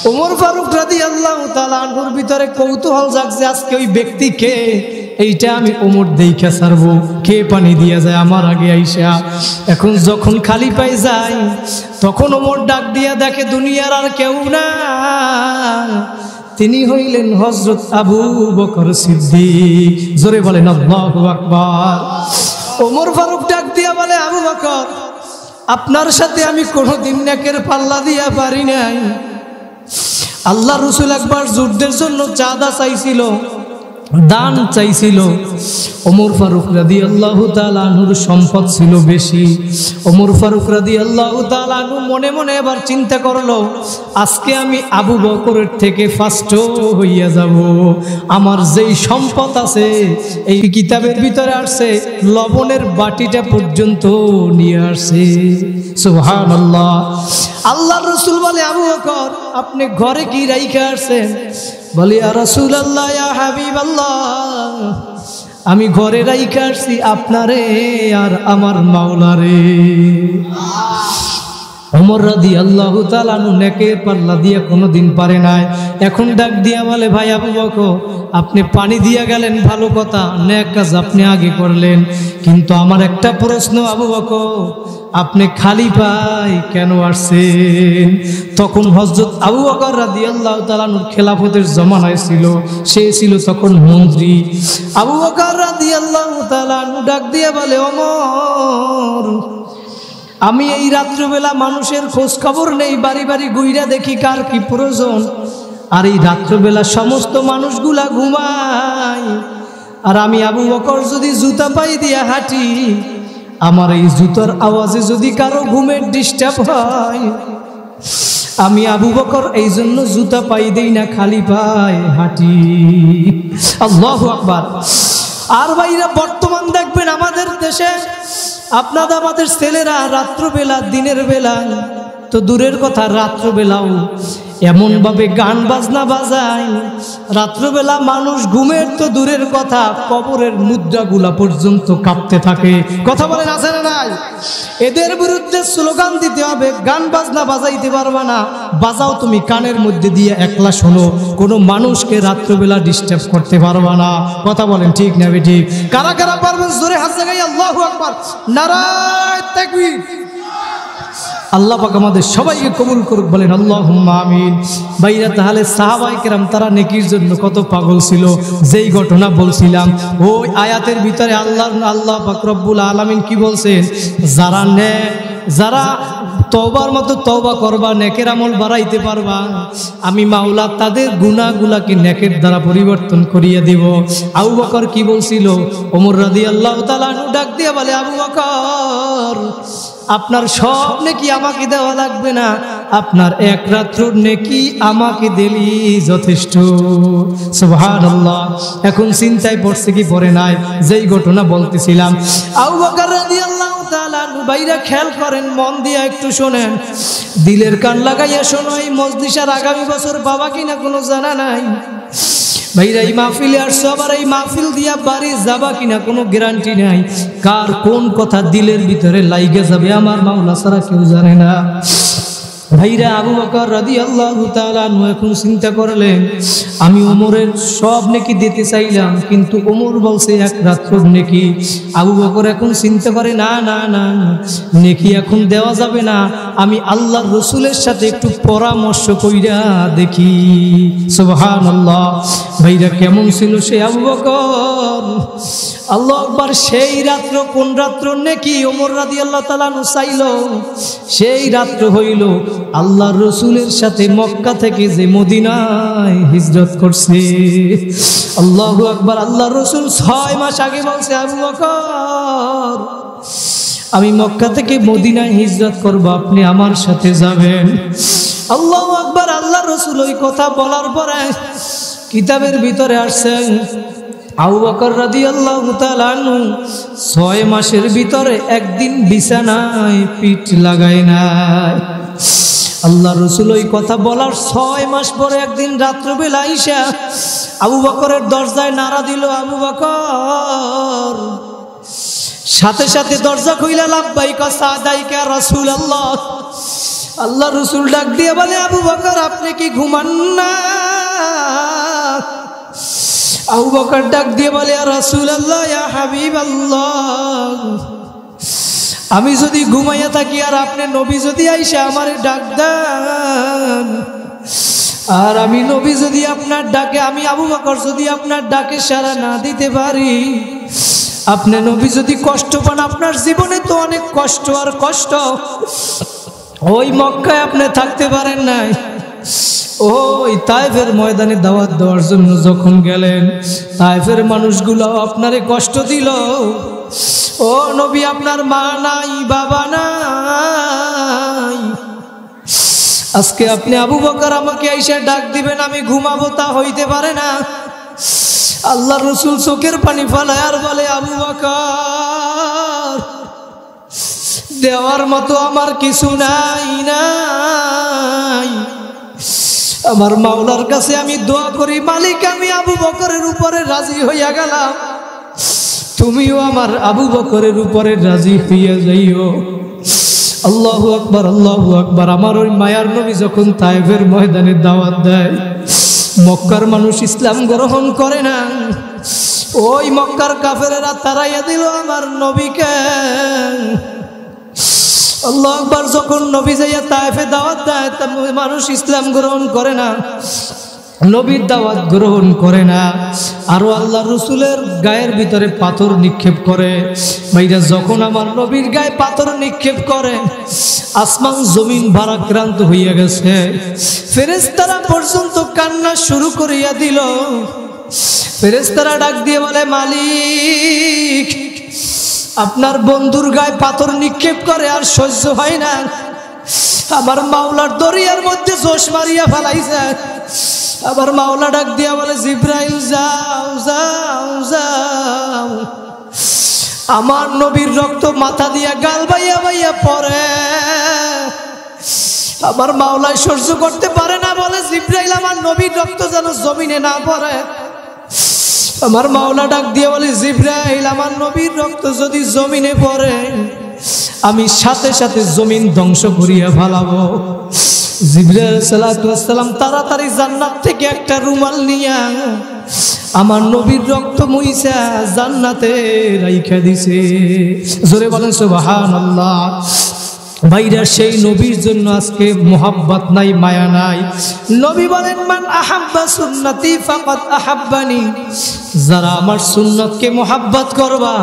ওমর ফারুক রাদিয়াল্লাহু তাআলা আনহুর ভিতরে কৌতূহল জাগছে, আজকে ওই ব্যক্তি কে, এইটা আমি ওমর দেইখা ছাড়বো, কে পানি দিয়ে যায় আমার আগে আইসা। এখন যখন খালি পাই যায়, তখন ওমর ডাক দিয়া দেখে দুনিয়ার আর কেউ না, তিনি হইলেন হযরত আবু বকর সিদ্দিক। জোরে বলেন আল্লাহু আকবার। ওমর ফারুক ডাক দিয়া বলে, আবু বকর, আপনার সাথে আমি কোনোদিন নেকের পাল্লা দিয়া পারি নাই। আল্লাহ রাসূল একবার যুদ্ধের জন্য চাঁদা চাইছিল, দান চাইছিল। ওমর ফারুক রাদিয়াল্লাহু তাআলা আনহুর সম্পদ ছিল বেশি। ওমর ফারুক রাদিয়াল্লাহু তাআলা আনহু মনে মনে এবার চিন্তা করলো, আজকে আমি আবু বকরের থেকে ফার্স্ট হইয়া যাব। আমার যেই সম্পদ আছে, এই কিতাবের ভিতরে আসছে লবণের বাটিটা পর্যন্ত নিয়ে আসছে। সুবহানাল্লাহ। আল্লাহর রাসূল বলে, আবু বকর, আপনি ঘরে কি রাইখা আসছেন? বলি, ইয়া রাসূলুল্লাহ, ইয়া হাবিবাল্লাহ, আমি ঘরে রাইখা আসছি আপনারে আর আমার মাওলারে। ওমর রাদিয়াল্লাহু তাআলা আনহু নেকের পাল্লা দিয়ে কোনোদিন পারে নাই। এখন ডাক দিয়া বলে, ভাই আবু বকর, আপনি পানি দিয়া গেলেন ভালো কথা, নেক কাজ আপনি আগে করলেন, কিন্তু আমার একটা প্রশ্ন আবু বকর, আপনি খালি পায় কেন আসছেন? তখন হযরত আবু বকর রাদিয়াল্লাহু তাআলা আনহুর খেলাফতের জমানায় ছিল, সে ছিল তখন মন্ত্রী। আবু বকর রাদিয়াল্লাহু তাআলা আনহু ডাক দিয়ে বলে, ওমর, আমি এই রাত্রবেলা মানুষের খোঁজ খবর নেই, বাড়ি বাড়ি ঘুইরা দেখি কার কি প্রয়োজন। আর এই রাত্রবেলা সমস্ত মানুষগুলা ঘুমায়, আর আমি আবু বকর যদি জুতা পাই দিয়া হাঁটি, আমার এই জুতার আওয়াজে যদি কারো ঘুমের ডিস্টার্ব হয়, আমি আবু বকর এই জন্য জুতা পাই দেই না, খালি পায়ে হাঁটি। আল্লাহু আকবার। আর ভাইরা, বর্তমান দেখবেন আমাদের দেশে আপনাদের আমাদের ছেলেরা রাত্রবেলা, দিনের বেলা তো দূরের কথা, রাত্রবেলাও এমনভাবে গান বাজনা বাজায়, রাত্রবেলা মানুষ ঘুমের তো দূরের কথা, কবরের মুদ্রাগুলা পর্যন্ত কাঁপতে থাকে। কথা বলেন, আছে না নাই? এদের বিরুদ্ধে স্লোগান দিতে হবে, গান বাজনা বাজাইতে পারবা না, বাজাও তুমি কানের মধ্যে দিয়ে একলা শোনো, কোনো মানুষকে রাত্রবেলা ডিস্টার্ব করতে পারবা না। কথা বলেন, ঠিক না ঠিক? কারা কারা পারবেন জোরে হাত জাগাই আল্লাহু আকবার, নারায়ে তাকবীর। আল্লাহ পাক আমাদের সবাইকে কবুল করুক, বলেন আল্লাহুম্মা আমিন। ভাইরা, তাহলে সাহাবায়ে কেরাম তারা নেকির জন্য কত পাগল ছিল। যেই ঘটনা বলছিলাম, ওই আয়াতের ভিতরে আল্লাহ পাক রব্বুল আলামিন কি বলছেন? যারা তওবার মতো তওবা করবা, নেকের আমল বাড়াইতে পারবা, আমি মাওলা তাদের গুনাহগুলাকে নেকের দ্বারা পরিবর্তন করিয়ে দেব। আবু বকর কি বলছিল? ওমর রাদিয়াল্লাহু তাআলা আনহু ডাক দিয়ে বলে, আবু বকর, আপনার সব নেকি আমাকে দেওয়া লাগবে না, আপনার এক রাত্রর নেকি আমাকে দিলি যথেষ্ট। সুবহানাল্লাহ। এখন চিন্তায় পড়ছে কি পড়ে নাই? যেই ঘটনা বলতেছিলাম, আবু বকর রাদিয়াল্লাহু তাআলা আনহু, বাইরা খেয়াল করেন, মন দিয়ে একটু শোনেন, দিলের কান লাগাইয়া শোনো। এই মজলিসার আগামী বছর পাবা কিনা কোনো জানা নাই। ভাইরা, এই মাহফিলে আসছো, আবার এই মাহফিল দিয়া বাড়ি যাবা কিনা কোনো গ্যারান্টি নাই। কার কোন কথা দিলের ভিতরে লাইগে যাবে আমার মাওলা ছাড়া কেউ জানে না। ভাইরা, আবু বকর রাদিয়াল্লাহু তাআলা আনহু এখন চিন্তা করলেন, আমি ওমরের সব নেকি দিতে চাইলাম, কিন্তু ওমর বলছে এক রাত্রর নেকি। আবু বকর এখন চিন্তা করে, না না না, নেকি এখন দেওয়া যাবে না, আমি আল্লাহর রাসূলের সাথে একটু পরামর্শ কইরা দেখি। সুবহানাল্লাহ। ভাইরা, কেমন ছিল সে আবু বকর? আল্লাহু আকবার। সেই রাত্র, কোন রাত্র নেকি ওমর রাদিয়াল্লাহু তাআলা আনহু চাইল? সেই রাত্র হইল আল্লাহর রাসূলের সাথে মক্কা থেকে যে মদিনায় হিজরত করছে। আল্লাহু আকবার। আল্লাহর রাসূল 6 মাস আগে বলছে, আবু বকর, আমি মক্কা থেকে মদিনায় হিজরত করব, আপনি আমার সাথে যাবেন। আল্লাহু আকবার। আল্লাহর রাসূল ওই কথা বলার পরে কিতাবের ভিতরে আসছেন আবু বকর রাদিয়াল্লাহু তাআলা আনহু 6 মাসের ভিতরে একদিন বিছানায় পিঠ লাগায় নাই। আল্লাহ রসুল ওই কথা বলার 6 মাস পরে একদিন রাত্রবেলা আইসা আবু বকরের দরজায় নাড়া দিল, আবু বকর। সাথে সাথে দরজা খুইলা লাব্বাইকা সাদাইকা রাসূলুল্লাহ। আল্লাহ রসুল ডাক দিয়ে বলে, আবু বকর আপনি কি ঘুমান না? আবু বকর ডাক দিয়ে বলে, ইয়া রাসূলুল্লাহ ইয়া হাবিবাল্লাহ, আমি যদি ঘুমাইয়া থাকি আর আপনি নবী যদি আইসা আমারে ডাক দেন, আর আমি নবী যদি আপনার ডাকে, আমি আবু বকর যদি আপনার ডাকে সাড়া না দিতে পারি, আপনি নবী যদি কষ্ট পান, আপনার জীবনে তো অনেক কষ্ট আর কষ্ট, ওই মক্কায় আপনি থাকতে পারেন নাই, ওই তায়েফের ময়দানে দাওয়াত দেওয়ার জন্য যখন গেলেন, তায়েফের মানুষগুলো আপনারে কষ্ট দিল, ও নবী আপনার মা নাই, বাবা নাই, আজকে আপনি আবু বকর আমাকে এসে ডাক দিবেন, আমি ঘুমাবো, তা হইতে পারে না। আল্লাহ রসুল চোখের পানি ফেলায় আর বলে, আবু বকর দেওয়ার মতো আমার কিছু নাই, নাই, আমার মাওলার কাছে আমি দোয়া করি, মালিক আমি আবু বকরের উপরে রাজি হইয়া গেলাম, তুমিও আমার আবু বকরের উপরে রাজি হইয়া যাইও। আল্লাহু আকবার, আল্লাহু আকবার। আমার ওই মায়ার নবী যখন তায়েফের ময়দানে দাওয়াত দেয়, মক্কার মানুষ ইসলাম গ্রহণ করে না, ওই মক্কার কাফেরেরা তাড়াইয়া দিল আমার নবীকে। আল্লাহু আকবার। যখন নবী যাইয়া তায়েফে দাওয়াত দেয়, মানুষ ইসলাম গ্রহণ করে না, নবীর দাওয়াত গ্রহণ করে না, আরো আল্লাহ রসুলের গায়ের ভিতরে পাথর নিক্ষেপ করে। ভাইরা যখন আমার নবীর গায়ে পাথর নিক্ষেপ করে, আসমান জমিন ভারাক্রান্ত হইয়া গেছে, ফেরেশতারা পর্যন্ত কান্না শুরু করিয়া দিল। ফেরেশতারা ডাক দিয়ে বলে, মালিক আপনার বন্ধুর গায়ে পাথর নিক্ষেপ করে আর সহ্য হয় না, আমার মাওলার দরিয়ার মধ্যে জোশ মারিয়া ফেলাইছে। আবার মাওলা ডাক দিয়া বলে, জিব্রাইল যাও যাও যাও, আমার নবীর রক্ত মাথা দিয়া গাল বাইয়া বাইয়া পড়ে, আমার মাওলা সহ্য করতে পারে না, বলে জিব্রাইল আমার নবীর রক্ত যেন জমিনে না পড়ে। আমার মাওলা ডাক দিয়ে বলে, জিব্রাইল আমার নবীর রক্ত যদি জমিনে পড়ে, আমি সাথে সাথে জমিন ধ্বংস করিয়া ফেলাবো। জিবরাইল সাল্লাল্লাহু আলাইহি ওয়াসাল্লাম তাড়াতাড়ি জান্নাত থেকে একটা রুমাল নিয়া আমার নবীর রক্ত মুইসা জান্নাতে রাইখা দিছে। জোরে বলেন সুবহানাল্লাহ। ভাইরা সেই নবীর জন্য আজকে মোহাব্বত নাই, মায়া নাই। নবী বলেন, মান আহাব্বা সুন্নতি ফাকাদ আহাব্বানি, যারা আমার সুন্নতকে মোহাব্বত করবা,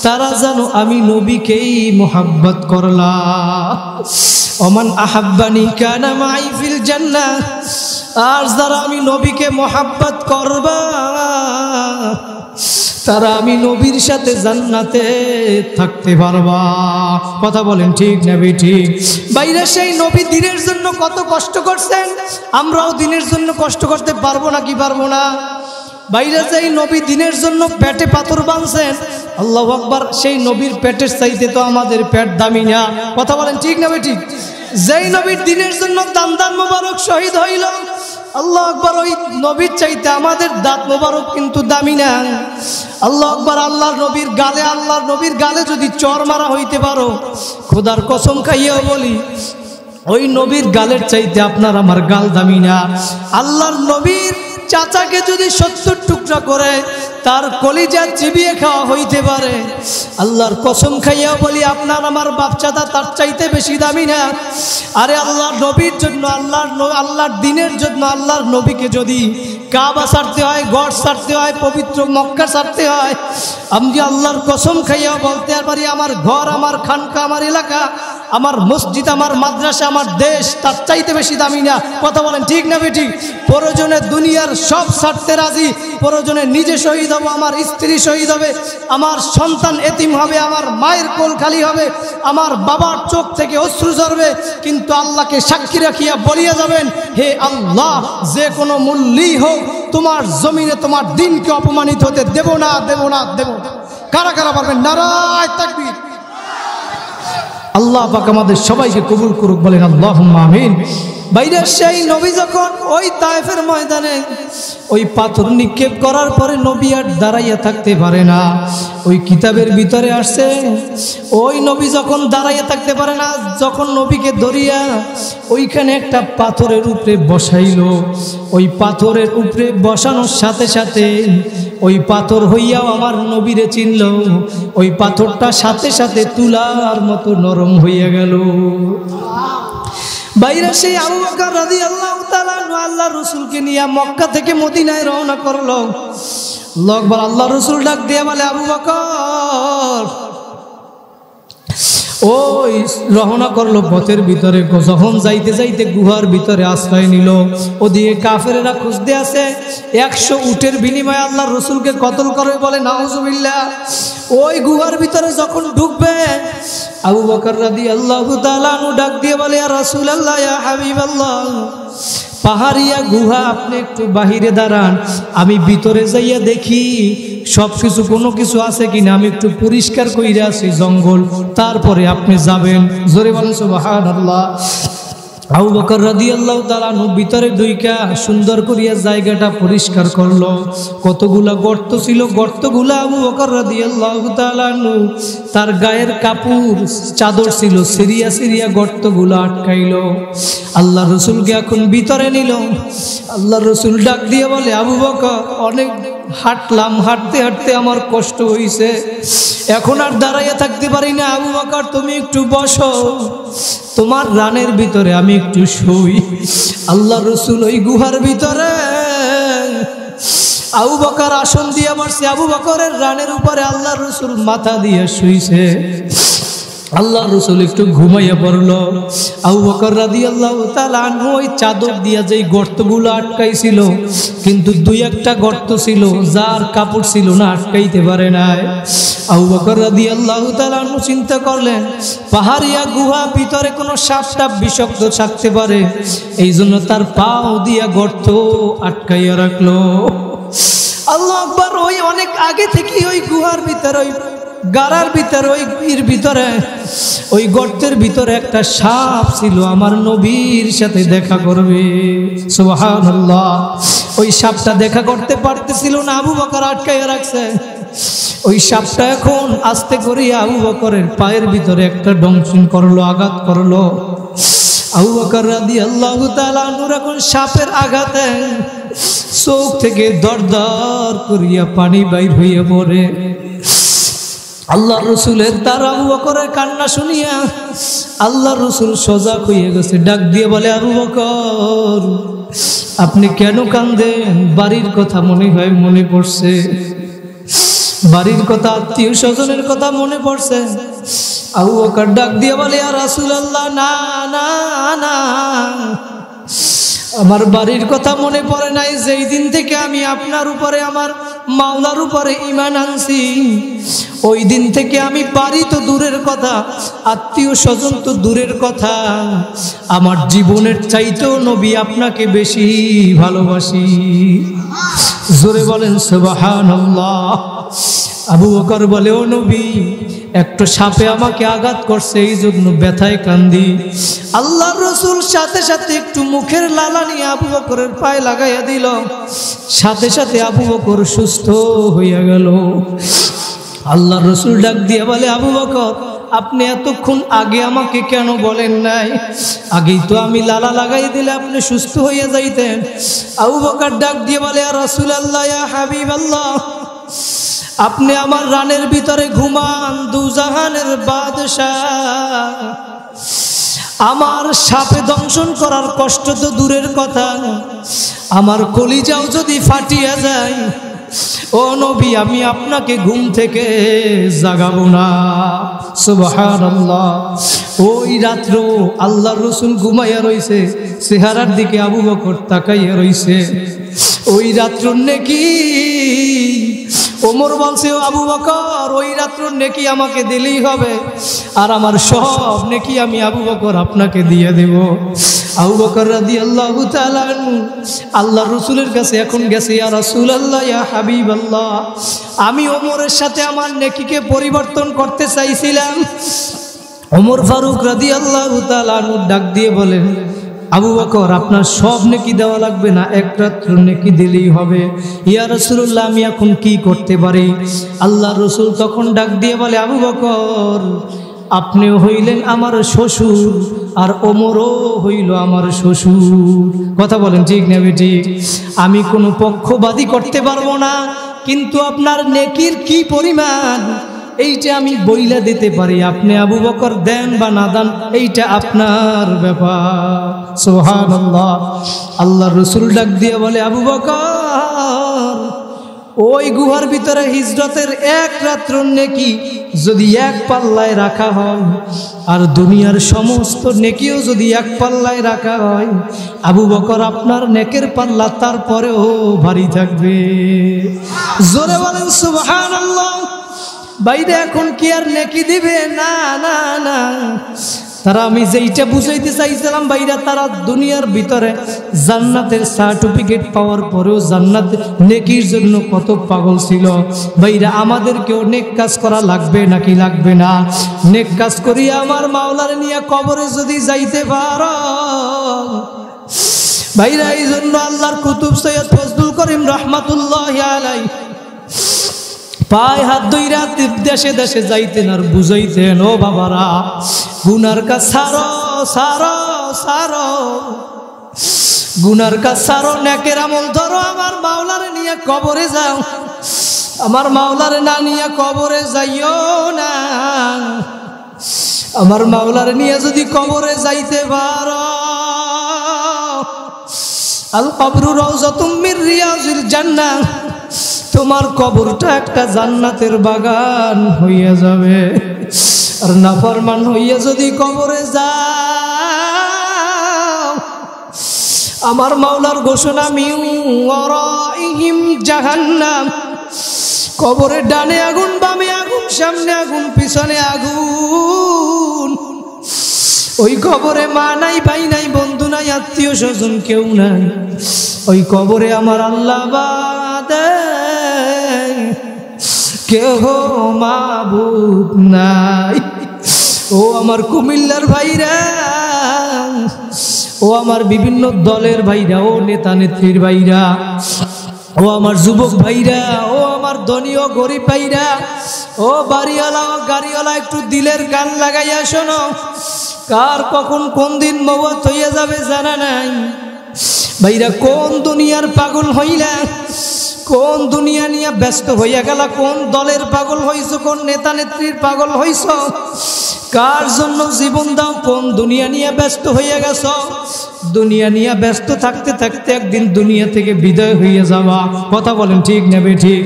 তারা জানো আমি নবীকেই মোহাব্বত করলাম। ওমান আহাব্বানি কানা মাই ফিল জান্নাহ, আর যারা আমি নবীকে মোহাব্বত করবা, তারা আমি নবীর সাথে জান্নাতে থাকতে পারবা। কথা বলেন ঠিক না ঠিক? বাইরে সেই নবী দিনের জন্য কত কষ্ট করছেন, আমরাও দিনের জন্য কষ্ট করতে পারবো না কি পারবো না? বাইরে যেই নবী দিনের জন্য পেটে পাথর বাঁধছেন, আল্লাহু আকবার, সেই নবীর পেটের চাইতে তো আমাদের পেট দামি না। কথা বলেন ঠিক না ঠিক? যেই নবীর দিনের জন্য দান মোবারক শহীদ হইল, আল্লাহু আকবার, ওই নবীর চাইতে আমাদের দাঁত মোবারক কিন্তু দামি না। আল্লাহু আকবার। আল্লাহর নবীর গালে যদি চর মারা হইতে পারো, খোদার কসম খাইয়াও বলি, ওই নবীর গালের চাইতে আপনার আমার গাল দামি না। আল্লাহর নবীর চাচাকে যদি 70 টুকরা করে তার কলিজা চিবিয়ে খাওয়া হইতে পারে, আল্লাহর কসম খাইয়াও বলি আপনার আমার বাপচাদা তার চাইতে বেশি দামি না। আরে আল্লাহর নবীর জন্য, আল্লাহর দিনের জন্য আল্লাহর নবীকে যদি কাবা ছাড়তে হয়, গড় ছাড়তে হয়, পবিত্র মক্কা ছাড়তে হয়, আমি আল্লাহর কসম খাইয়াও বলতে পারি, আমার ঘর, আমার খানকা, আমার এলাকা আমার মসজিদ, আমার মাদ্রাসা, আমার দেশ তার চাইতে বেশি দামি না। কথা বলেন ঠিক না বেঠিক? প্রয়োজনে দুনিয়ার সব ছাড়তে রাজি, প্রয়োজনে নিজে শহীদ হব, আমার স্ত্রী শহীদ হবে, আমার সন্তান এতিম হবে, আমার মায়ের কোল খালি হবে, আমার বাবার চোখ থেকে অশ্রু ঝরবে, কিন্তু আল্লাহকে সাক্ষী রাখিয়া বলিয়া যাবেন, হে আল্লাহ, যে কোনো মূল্যেই হোক তোমার জমিনে তোমার দিনকে অপমানিত হতে দেব না, দেব না, দেব না। কারা কারা পারবেন? নারায়ে তাকবীর। আল্লাহ পাক আমাদের সবাইকে কবুল করুক, বলেন আল্লাহুম্মা আমিন। বাইরে সেই নবী যখন ওই তায়েফের ময়দানে ওই পাথর নিক্ষেপ করার পরে নবী আর দাঁড়াইয়া থাকতে পারে না। ওই কিতাবের ভিতরে আসছে ওই নবী যখন দাঁড়াইয়া থাকতে পারে না, যখন নবীকে ধরিয়া ওইখানে একটা পাথরের উপরে বসাইল, ওই পাথরের উপরে বসানোর সাথে সাথে ওই পাথর হইয়াও আমার নবীরে চিনল। ওই পাথরটা সাথে সাথে তুলার মতো নরম হইয়া গেল। বাইরে সেই আবু বকর রাদিয়াল্লাহু তাআলা আল্লাহ রাসূলকে নিয়ে মক্কা থেকে মদিনায় রওনা করলো। লোকবার আল্লাহ রাসূল ডাক দিয়ে বলে, আবু বকর। ওই রওনা করলো পথের ভিতরে, যখন যাইতে যাইতে গুহার ভিতরে আশ্রয় নিল। ওদিকে কাফেরেরা খুঁজতে আছে 100 উটের বিনিময়ে আল্লাহ রাসূলকে কতল করে, বলে নাউজুবিল্লাহ। ওই গুহার ভিতরে যখন ঢুকবে আবু বকর রাদিয়াল্লাহু তাআলা ডাক দিয়ে বলে, ইয়া রাসূলুল্লাহ, ইয়া হাবিবাল্লাহ, পাহাড়িয়া গুহা, আপনি একটু বাহিরে দাঁড়ান, আমি ভিতরে যাইয়া দেখি সব কিছু, কোনো কিছু আছে কিনা, আমি একটু পরিষ্কার কইরা আছি জঙ্গল, তারপরে আপনি যাবেন। জোরে বলেন সুবহানাল্লাহ। আবু বকর রাদিয়াল্লাহু তাআলা ভিতরে ঢুইকা সুন্দর করিয়া জায়গাটা পরিষ্কার করলো। কতগুলা গর্ত ছিল, গর্তগুলা আবু বকর রাদিয়াল্লাহু তাআলা তার গায়ের কাপড় চাদর ছিল, সিরিয়া সিরিয়া গর্তগুলো আটকাইলো। আল্লাহ রসুলকে এখন ভিতরে নিল। আল্লাহ রসুল ডাক দিয়ে বলে, আবু বকর, অনেক হাঁটলাম, হাঁটতে হাঁটতে আমার কষ্ট হইছে, এখন আর দাঁড়াইয়া থাকতে পারি না। আবু বকর, তুমি একটু বসো, তোমার রানের ভিতরে আমি একটু শুই। আল্লাহ রসুল ওই গুহার ভিতরে আবু বকর আসন দিয়ে বসছে, আবু বকরের রানের উপরে আল্লাহ রসুল মাথা দিয়ে শুইছে। আল্লাহ রসুল একটু ঘুমাইয়া পড়লো। আবু বকর রাদিয়াল্লাহু তাআলা আনহু ওই চাদর দিয়া যেই গর্তগুলো আটকাইছিল, কিন্তু 2-1টা গর্ত ছিল যার কাপড় ছিল না, আটকাইতে পারে নাই। আবু বকর রাদিয়াল্লাহু তাআলা আনহু চিন্তা করলেন, পাহাড়িয়া গুহা, ভিতরে কোনো সাপ টাপ বিষাক্ত থাকতে পারে, এই জন্য তার পাও দিয়া গর্ত আটকাইয়া রাখলো। আল্লাহু আকবার। ওই অনেক আগে থেকে ওই গুহার ভিতরে, ওই গারার ভিতরে, ওই গুহার ভিতরে, ওই গর্তের ভিতরে একটা সাপ ছিল, আমার নবীর সাথে দেখা করবে। সুবহানাল্লাহ। ওই সাপটা দেখা করতে পারতেছিল না, আবু বকর আটকাইয়া রাখছে। ওই সাপটা এখন আস্তে করে আবু বকরের পায়ের ভিতরে একটা ডংশন করলো, আঘাত করলো। আবু বকর রাদিয়াল্লাহু তাআলা এখন সাপের আঘাতে চোখ থেকে দরদর করিয়া পানি বাইর হইয়া পড়ে। আল্লাহ রসুলের তার আবু বকরের কান্না শুনিয়া আল্লাহ রসুল সজাগ হইয়া গেছে। ডাক দিয়ে বলে, আবু বকর, আপনি কেন কান্দেন? বাড়ির কথা মনে হয় মনে পড়ছে, বাড়ির কথা, আত্মীয় স্বজনের কথা মনে পড়ছে। আবু বকর ডাক দিয়ে বলে, ইয়া রাসূলুল্লাহ, না না না, আমার বাড়ির কথা মনে পড়ে নাই। যেই দিন থেকে আমি আপনার উপরে, আমার মাওলার উপরে ঈমান আনছি, ওই দিন থেকে আমি বাড়ি তো দূরের কথা, আত্মীয় স্বজন তো দূরের কথা, আমার জীবনের চাইতেও নবী আপনাকে বেশি ভালোবাসি। জোরে বলেন সুবহানাল্লাহ। আবু বকর বলে, ও নবী, একটা সাপে আমাকে আঘাত করছে, এই জন্য ব্যথায় কান্দি। আল্লাহ রসুল সাথে সাথে একটু মুখের লালা নিয়ে আবু বকরের পায়ে লাগাইয়া দিল, সাথে সাথে আবু বকর সুস্থ হইয়া গেল। আল্লাহ রসুল ডাক দিয়ে বলে, আবু বকর, আপনি এতক্ষণ আগে আমাকে কেন বলেন নাই? আগেই তো আমি লালা লাগাই দিলে আপনি সুস্থ হইয়া যাইতেন। আবু বকর ডাক দিয়ে বলে, ইয়া রাসূলুল্লাহ, ইয়া হাবিবাল্লাহ, আপনি আমার রানের ভিতরে ঘুমান, দুজাহানের বাদশাহ, আমার সাপে দংশন করার কষ্ট তো দূরের কথা, আমার কলিজাও যদি ফাটিয়া যায়, ও নবী আমি আপনাকে ঘুম থেকে জাগাবো না। সুবহানাল্লাহ। ওই রাত্র আল্লাহর রাসূল ঘুমাইয়া রইছে, চেহারার দিকে আবু বকর তাকাইয়া রইছে। ওই রাত্র নেকি ওমর বলছে, আবু বকর ওই রাত্র নেকি আমাকে দিলেই হবে, আর আমার সব নেকি আমি আবু বকর আপনাকে দিয়ে দেব। আবু বকর রাদিয়াল্লাহু তাআলা আল্লাহর রাসূলের কাছে এখন গেছে, ইয়া রাসূলুল্লাহ, ইয়া হাবিবাল্লাহ, আমি ওমরের সাথে আমার নেকিকে পরিবর্তন করতে চাইছিলাম। ওমর ফারুক রাদিয়াল্লাহু তাআলা ডাক দিয়ে বলেন, আবু বকর আপনার সব নেকি দেওয়া লাগবে না, এক রাত্র নেকি দিলেই হবে। ইয়া রাসূলুল্লাহ আমি এখন কি করতে পারি? আল্লাহর রাসূল তখন ডাক দিয়ে বলে, আবু বকর আপনিও হইলেন আমার শ্বশুর, আর ওমরও হইল আমার শ্বশুর। কথা বলেন ঠিক না বেঠিক? আমি কোনো পক্ষবাদী করতে পারবো না, কিন্তু আপনার নেকির কি পরিমাণ এইটা আমি বইলা দিতে পারি। আপনি আবু বকর দেন বা না দেন এইটা আপনার ব্যাপার। সুবহানাল্লাহ। আল্লাহর রাসূল ডাক দিয়ে বলে, আবু বকর ওই গুহার ভিতরে হিজরতের এক রাত্র নেকি যদি এক পাল্লায় রাখা হয়, আর দুনিয়ার সমস্ত নেকিও যদি এক পাল্লায় রাখা হয়, আবু বকর আপনার নেকের পাল্লা তারপরেও ভারী থাকবে। জোরে বলেন সুবহানাল্লাহ। বাইরে এখন কি আর নেকি দিবে? না না না, তারা আমি যেইটা বুঝাইতে চাইছিলাম বাইরা, তারা দুনিয়ার ভিতরে জান্নাতের সার্টিফিকেট পাওয়ার পরেও জান্নাত নেকির জন্য কত পাগল ছিল। বাইরা আমাদেরকেও নেক কাজ করা লাগবে নাকি লাগবে না? নেক কাজ করিয়া আমার মাওলার নিয়ে কবরে যদি যাইতে পারো বাইরা, এই জন্য আল্লাহর কুতুব সৈয়দ ফজলুল করিম রাহমাতুল্লাহি আলাইহি পায়ে হাত ধইরা দেশে দেশে যাইতেন আর বুঝাইতেন, ও বাবারা গুনার কাজ সারো সারো সারো, গুনার কাজ সারো, নেকের আমল ধরো, আমার মাওলারে নিয়ে কবরে যাও। আমার মাওলারে না নিয়ে কবরে যাইও না। আমার মাওলারে নিয়ে যদি কবরে যাইতে পারো, আল কবরু রাউযাতুম মির রিয়াজিল জান্নাহ, তোমার কবরটা একটা জান্নাতের বাগান হইয়া যাবে। আর নাফরমান হইয়া যদি কবরে যাও, আমার মাওলার ঘোষণা, মিন ওয়ারাইহিম জাহান্নাম, কবরের ডানে আগুন, বামে আগুন, সামনে আগুন, পিছনে আগুন। ওই কবরে মা নাই, ভাই নাই, বন্ধু নাই, আত্মীয় স্বজন কেউ নাই। ওই কবরে আমার আল্লাহ বাদে কেহ মাবুদ নাই। ও আমার কুমিল্লার ভাইরা, ও আমার বিভিন্ন দলের ভাইরা, ও নেতা নেত্রীর ভাইরা, ও আমার যুবক ভাইরা, ও আমার ধনী ও গরিব ভাইরা, ও বাড়িওয়ালা ও গাড়িওয়ালা, একটু দিলের কান লাগাইয়া শোনো। কার কখন কোন দিন মওত হইয়া যাবে জানা নাই ভাইরা। কোন দুনিয়ার পাগল হইলা, কোন দুনিয়া নিয়ে ব্যস্ত হইয়া গেল, কোন দলের পাগল হইছ, কোন নেতা নেত্রীর পাগল হইছ, কার জন্য জীবন দাও, কোন দুনিয়া নিয়ে ব্যস্ত হইয়া গেছ। দুনিয়া নিয়ে ব্যস্ত থাকতে থাকতে একদিন দুনিয়া থেকে বিদায় হইয়া যাওয়া। কথা বলেন ঠিক না বেঠিক?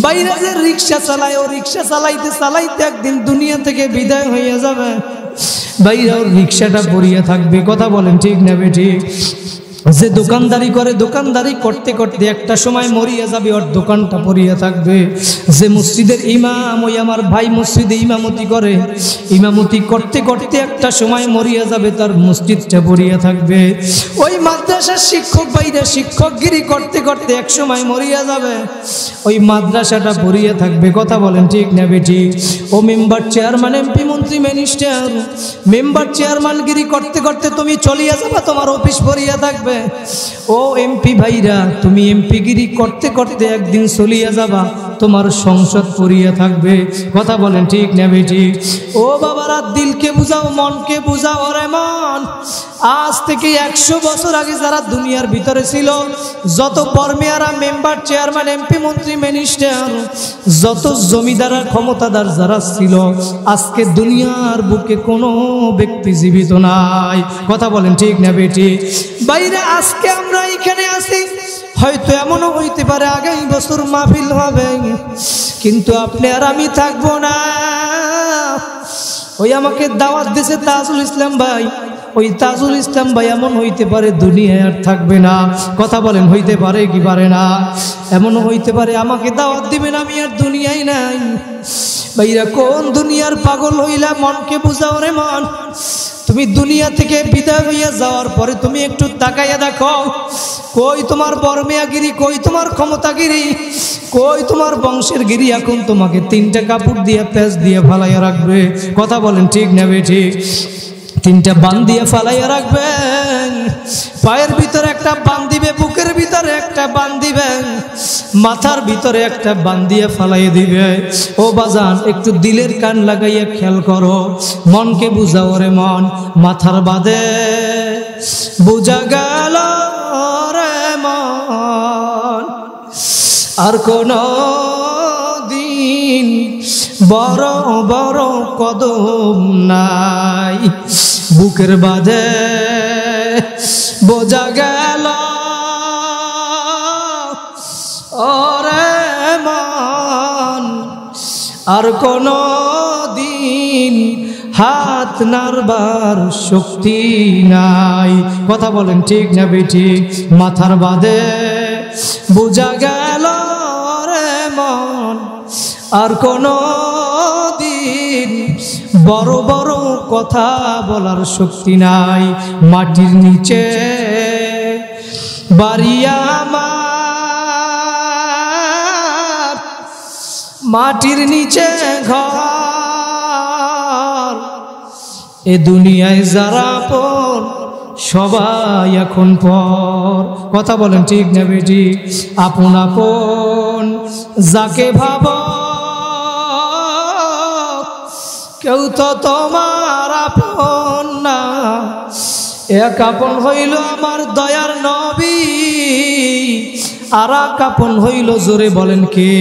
বাইরে যে রিক্সা চালায়, ও রিক্সা চালাইতে চালাইতে একদিন দুনিয়া থেকে বিদায় হইয়া যাবে। বাইরে ওর রিক্সাটা পড়িয়া থাকবে। কথা বলেন ঠিক না বেঠিক? যে দোকানদারি করে, দোকানদারি করতে করতে একটা সময় মরিয়া যাবে, ওর দোকানটা পড়িয়া থাকবে। যে মসজিদের ইমাম, ওই আমার ভাই মসজিদে ইমামতি করে, ইমামতি করতে করতে একটা সময় মরিয়া যাবে, তার মসজিদটা পড়িয়া থাকবে। ওই মাদ্রাসার শিক্ষক ভাইরা শিক্ষকগিরি করতে করতে এক সময় মরিয়া যাবে, ওই মাদ্রাসাটা পড়িয়া থাকবে। কথা বলেন ঠিক না বেঠিক? ও মেম্বার, চেয়ারম্যান, এমপি, মন্ত্রী, মিনিস্টার, মেম্বার চেয়ারম্যানগিরি করতে করতে তুমি চলিয়া যাবে, তোমার অফিস পড়িয়া থাকবে। ও এমপি ভাইরা, তুমি এমপিগিরি করতে করতে একদিন চলিয়া যাবা, তোমার সংসদ পড়িয়া থাকবে। কথা বলেন ঠিক না বেঠিক? ও বাবারা, দিলকে বুঝাও, মনকে বুঝাও। রে মন, আজ থেকে 100 বছর আগে যারা দুনিয়ার ভিতরে ছিল, যত বর্মেয়ারা, মেম্বার, চেয়ারম্যান, এমপি, মন্ত্রী, মিনিস্টার, যত জমিদার ক্ষমতাদার যারা ছিল, আজকে দুনিয়ার বুকে কোনো ব্যক্তি জীবিত নাই। কথা বলেন ঠিক না বেঠিক? বাইরে আজকে আমরা এখানে আছি, হয়তো এমনও হইতে পারে আগামী বছর মাহফিল হবে, কিন্তু আপনি আর আমি থাকবো না। ওই আমাকে দাওয়াত দিয়েছে তাজুল ইসলাম ভাই, ওই তাজুল ইসলাম ভাই এমন হইতে পারে দুনিয়ায় আর থাকবে না। কথা বলেন, হইতে পারে কি পারে না? এমনও হইতে পারে আমাকে দাওয়াত দিবেন, আমি আর দুনিয়ায় নাই। ভাইরা, কোন দুনিয়ার পাগল হইলা? মনকে বুঝাও রে মন। তুমি দুনিয়া থেকে বিদায় হইয়া যাওয়ার পরে তুমি একটু তাকাইয়া দেখো, কই তোমার বর্মিয়াগিরি, কই তোমার ক্ষমতাগিরি, কই তোমার বংশের গিরি? এখন তোমাকে 3টা কাপড় দিয়ে পেঁচ দিয়ে ফালাইয়া রাখবে। কথা বলেন, ঠিক না ঠিক? 3টা বান দিয়ে ফালাইয়া রাখবেন। পায়ের ভিতরে একটা বান দিবে, বুকের ভিতরে একটা বান দিবে, মাথার ভিতরে একটা বান দিয়ে ফালাইয়া দিবে। ও বাজান, একটু দিলের কান লাগাইয়া খেয়াল করো, মনকে বুঝাও রে মন। মাথার বাদে বুঝা গেল রে মন, আর কোন দিন বড় বড় কদম নাই। বুকের বাঁধে বোঝা গেল ওরে মন, আর কোন দিন হাত নাড়বার শক্তি নাই। কথা বলেন, ঠিক না বেঠিক? মাথার বাঁধে বোঝা গেল রে মন, আর কোন দিন বড় বড় কথা বলার শক্তি নাই। মাটির নিচে বাড়ি আমার, মাটির নিচে ঘর। এ দুনিয়ায় যারা আপন সবাই এখন পর। কথা বলেন, ঠিক না বেটি? আপন আপন যাকে ভাবো, কেউ তো তোমার আপন না। এক আপন হইল আমার দয়ার নবী, আর এক আপন হইল, জোরে বলেন কে?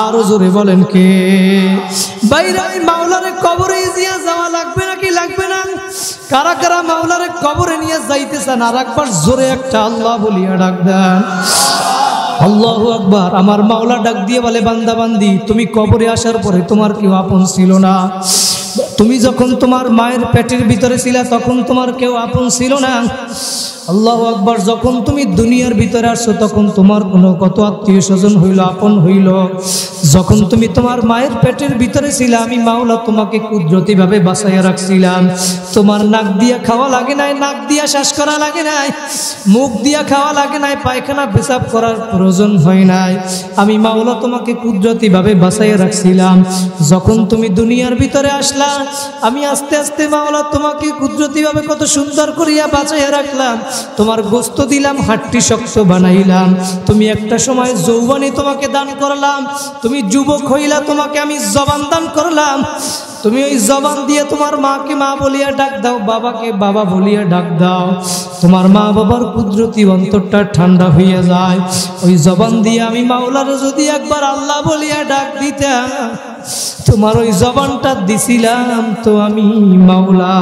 আরো জোরে বলেন কে? বাইরে মাওলারে কবরে নিয়ে যাওয়া লাগবে নাকি লাগবে না? কারা কারা মাওলারে কবরে নিয়ে যাইতে চান? আর একবার জোরে একটা আল্লাহ বলিয়া ডাক দেন। আল্লাহু আকবার। আমার মাওলা ডাক দিয়ে বলে, বান্দা বান্দি, তুমি কবরে আসার পরে তোমার কেউ আপন ছিল না। তুমি যখন তোমার মায়ের পেটের ভিতরে ছিলা তখন তোমার কেউ আপন ছিল না। আল্লাহু আকবার। যখন তুমি দুনিয়ার ভিতরে আসছো তখন তোমার কোনো কত আত্মীয় স্বজন হইল, আপন হইল। যখন তুমি তোমার মায়ের পেটের ভিতরে ছিলা, আমি মাওলা তোমাকে কুদরতিভাবে বাঁচাইয়া রাখছিলাম। তোমার নাক দিয়া খাওয়া লাগে নাই, নাক দিয়া শ্বাস করা লাগে নাই, মুখ দিয়া খাওয়া লাগে নাই, পায়খানা পেশাব করার প্রয়োজন হয় নাই। আমি মাওলা তোমাকে কুদরতিভাবে বাঁচাইয়া রাখছিলাম। যখন তুমি দুনিয়ার ভিতরে আসলা, আমি আস্তে আস্তে মাওলা তোমাকে কুদরতিভাবে কত সুন্দর করিয়া বাঁচাইয়া রাখলাম। তোমার গোস্ত দিলাম, হাড্ডি শক্ত বানাইলাম। তুমি একটা সময় যৌবনে তোমাকে দান করলাম, তুমি যুবক হইলা, তোমাকে আমি জবান দান করলাম। তুমি ওই জবান দিয়ে তোমার মাকে মা বলিয়া ডাক দাও, বাবাকে বাবা বলিয়া ডাক দাও। তোমার মা বাবার কুদরতি অন্তরটা ঠান্ডা হইয়া যায়। ওই জবান দিয়ে আমি মাওলার যদি একবার আল্লাহ বলিয়া ডাক দিতাম, তোমার ওই জবানটা দিছিলাম তো আমি মাওলা।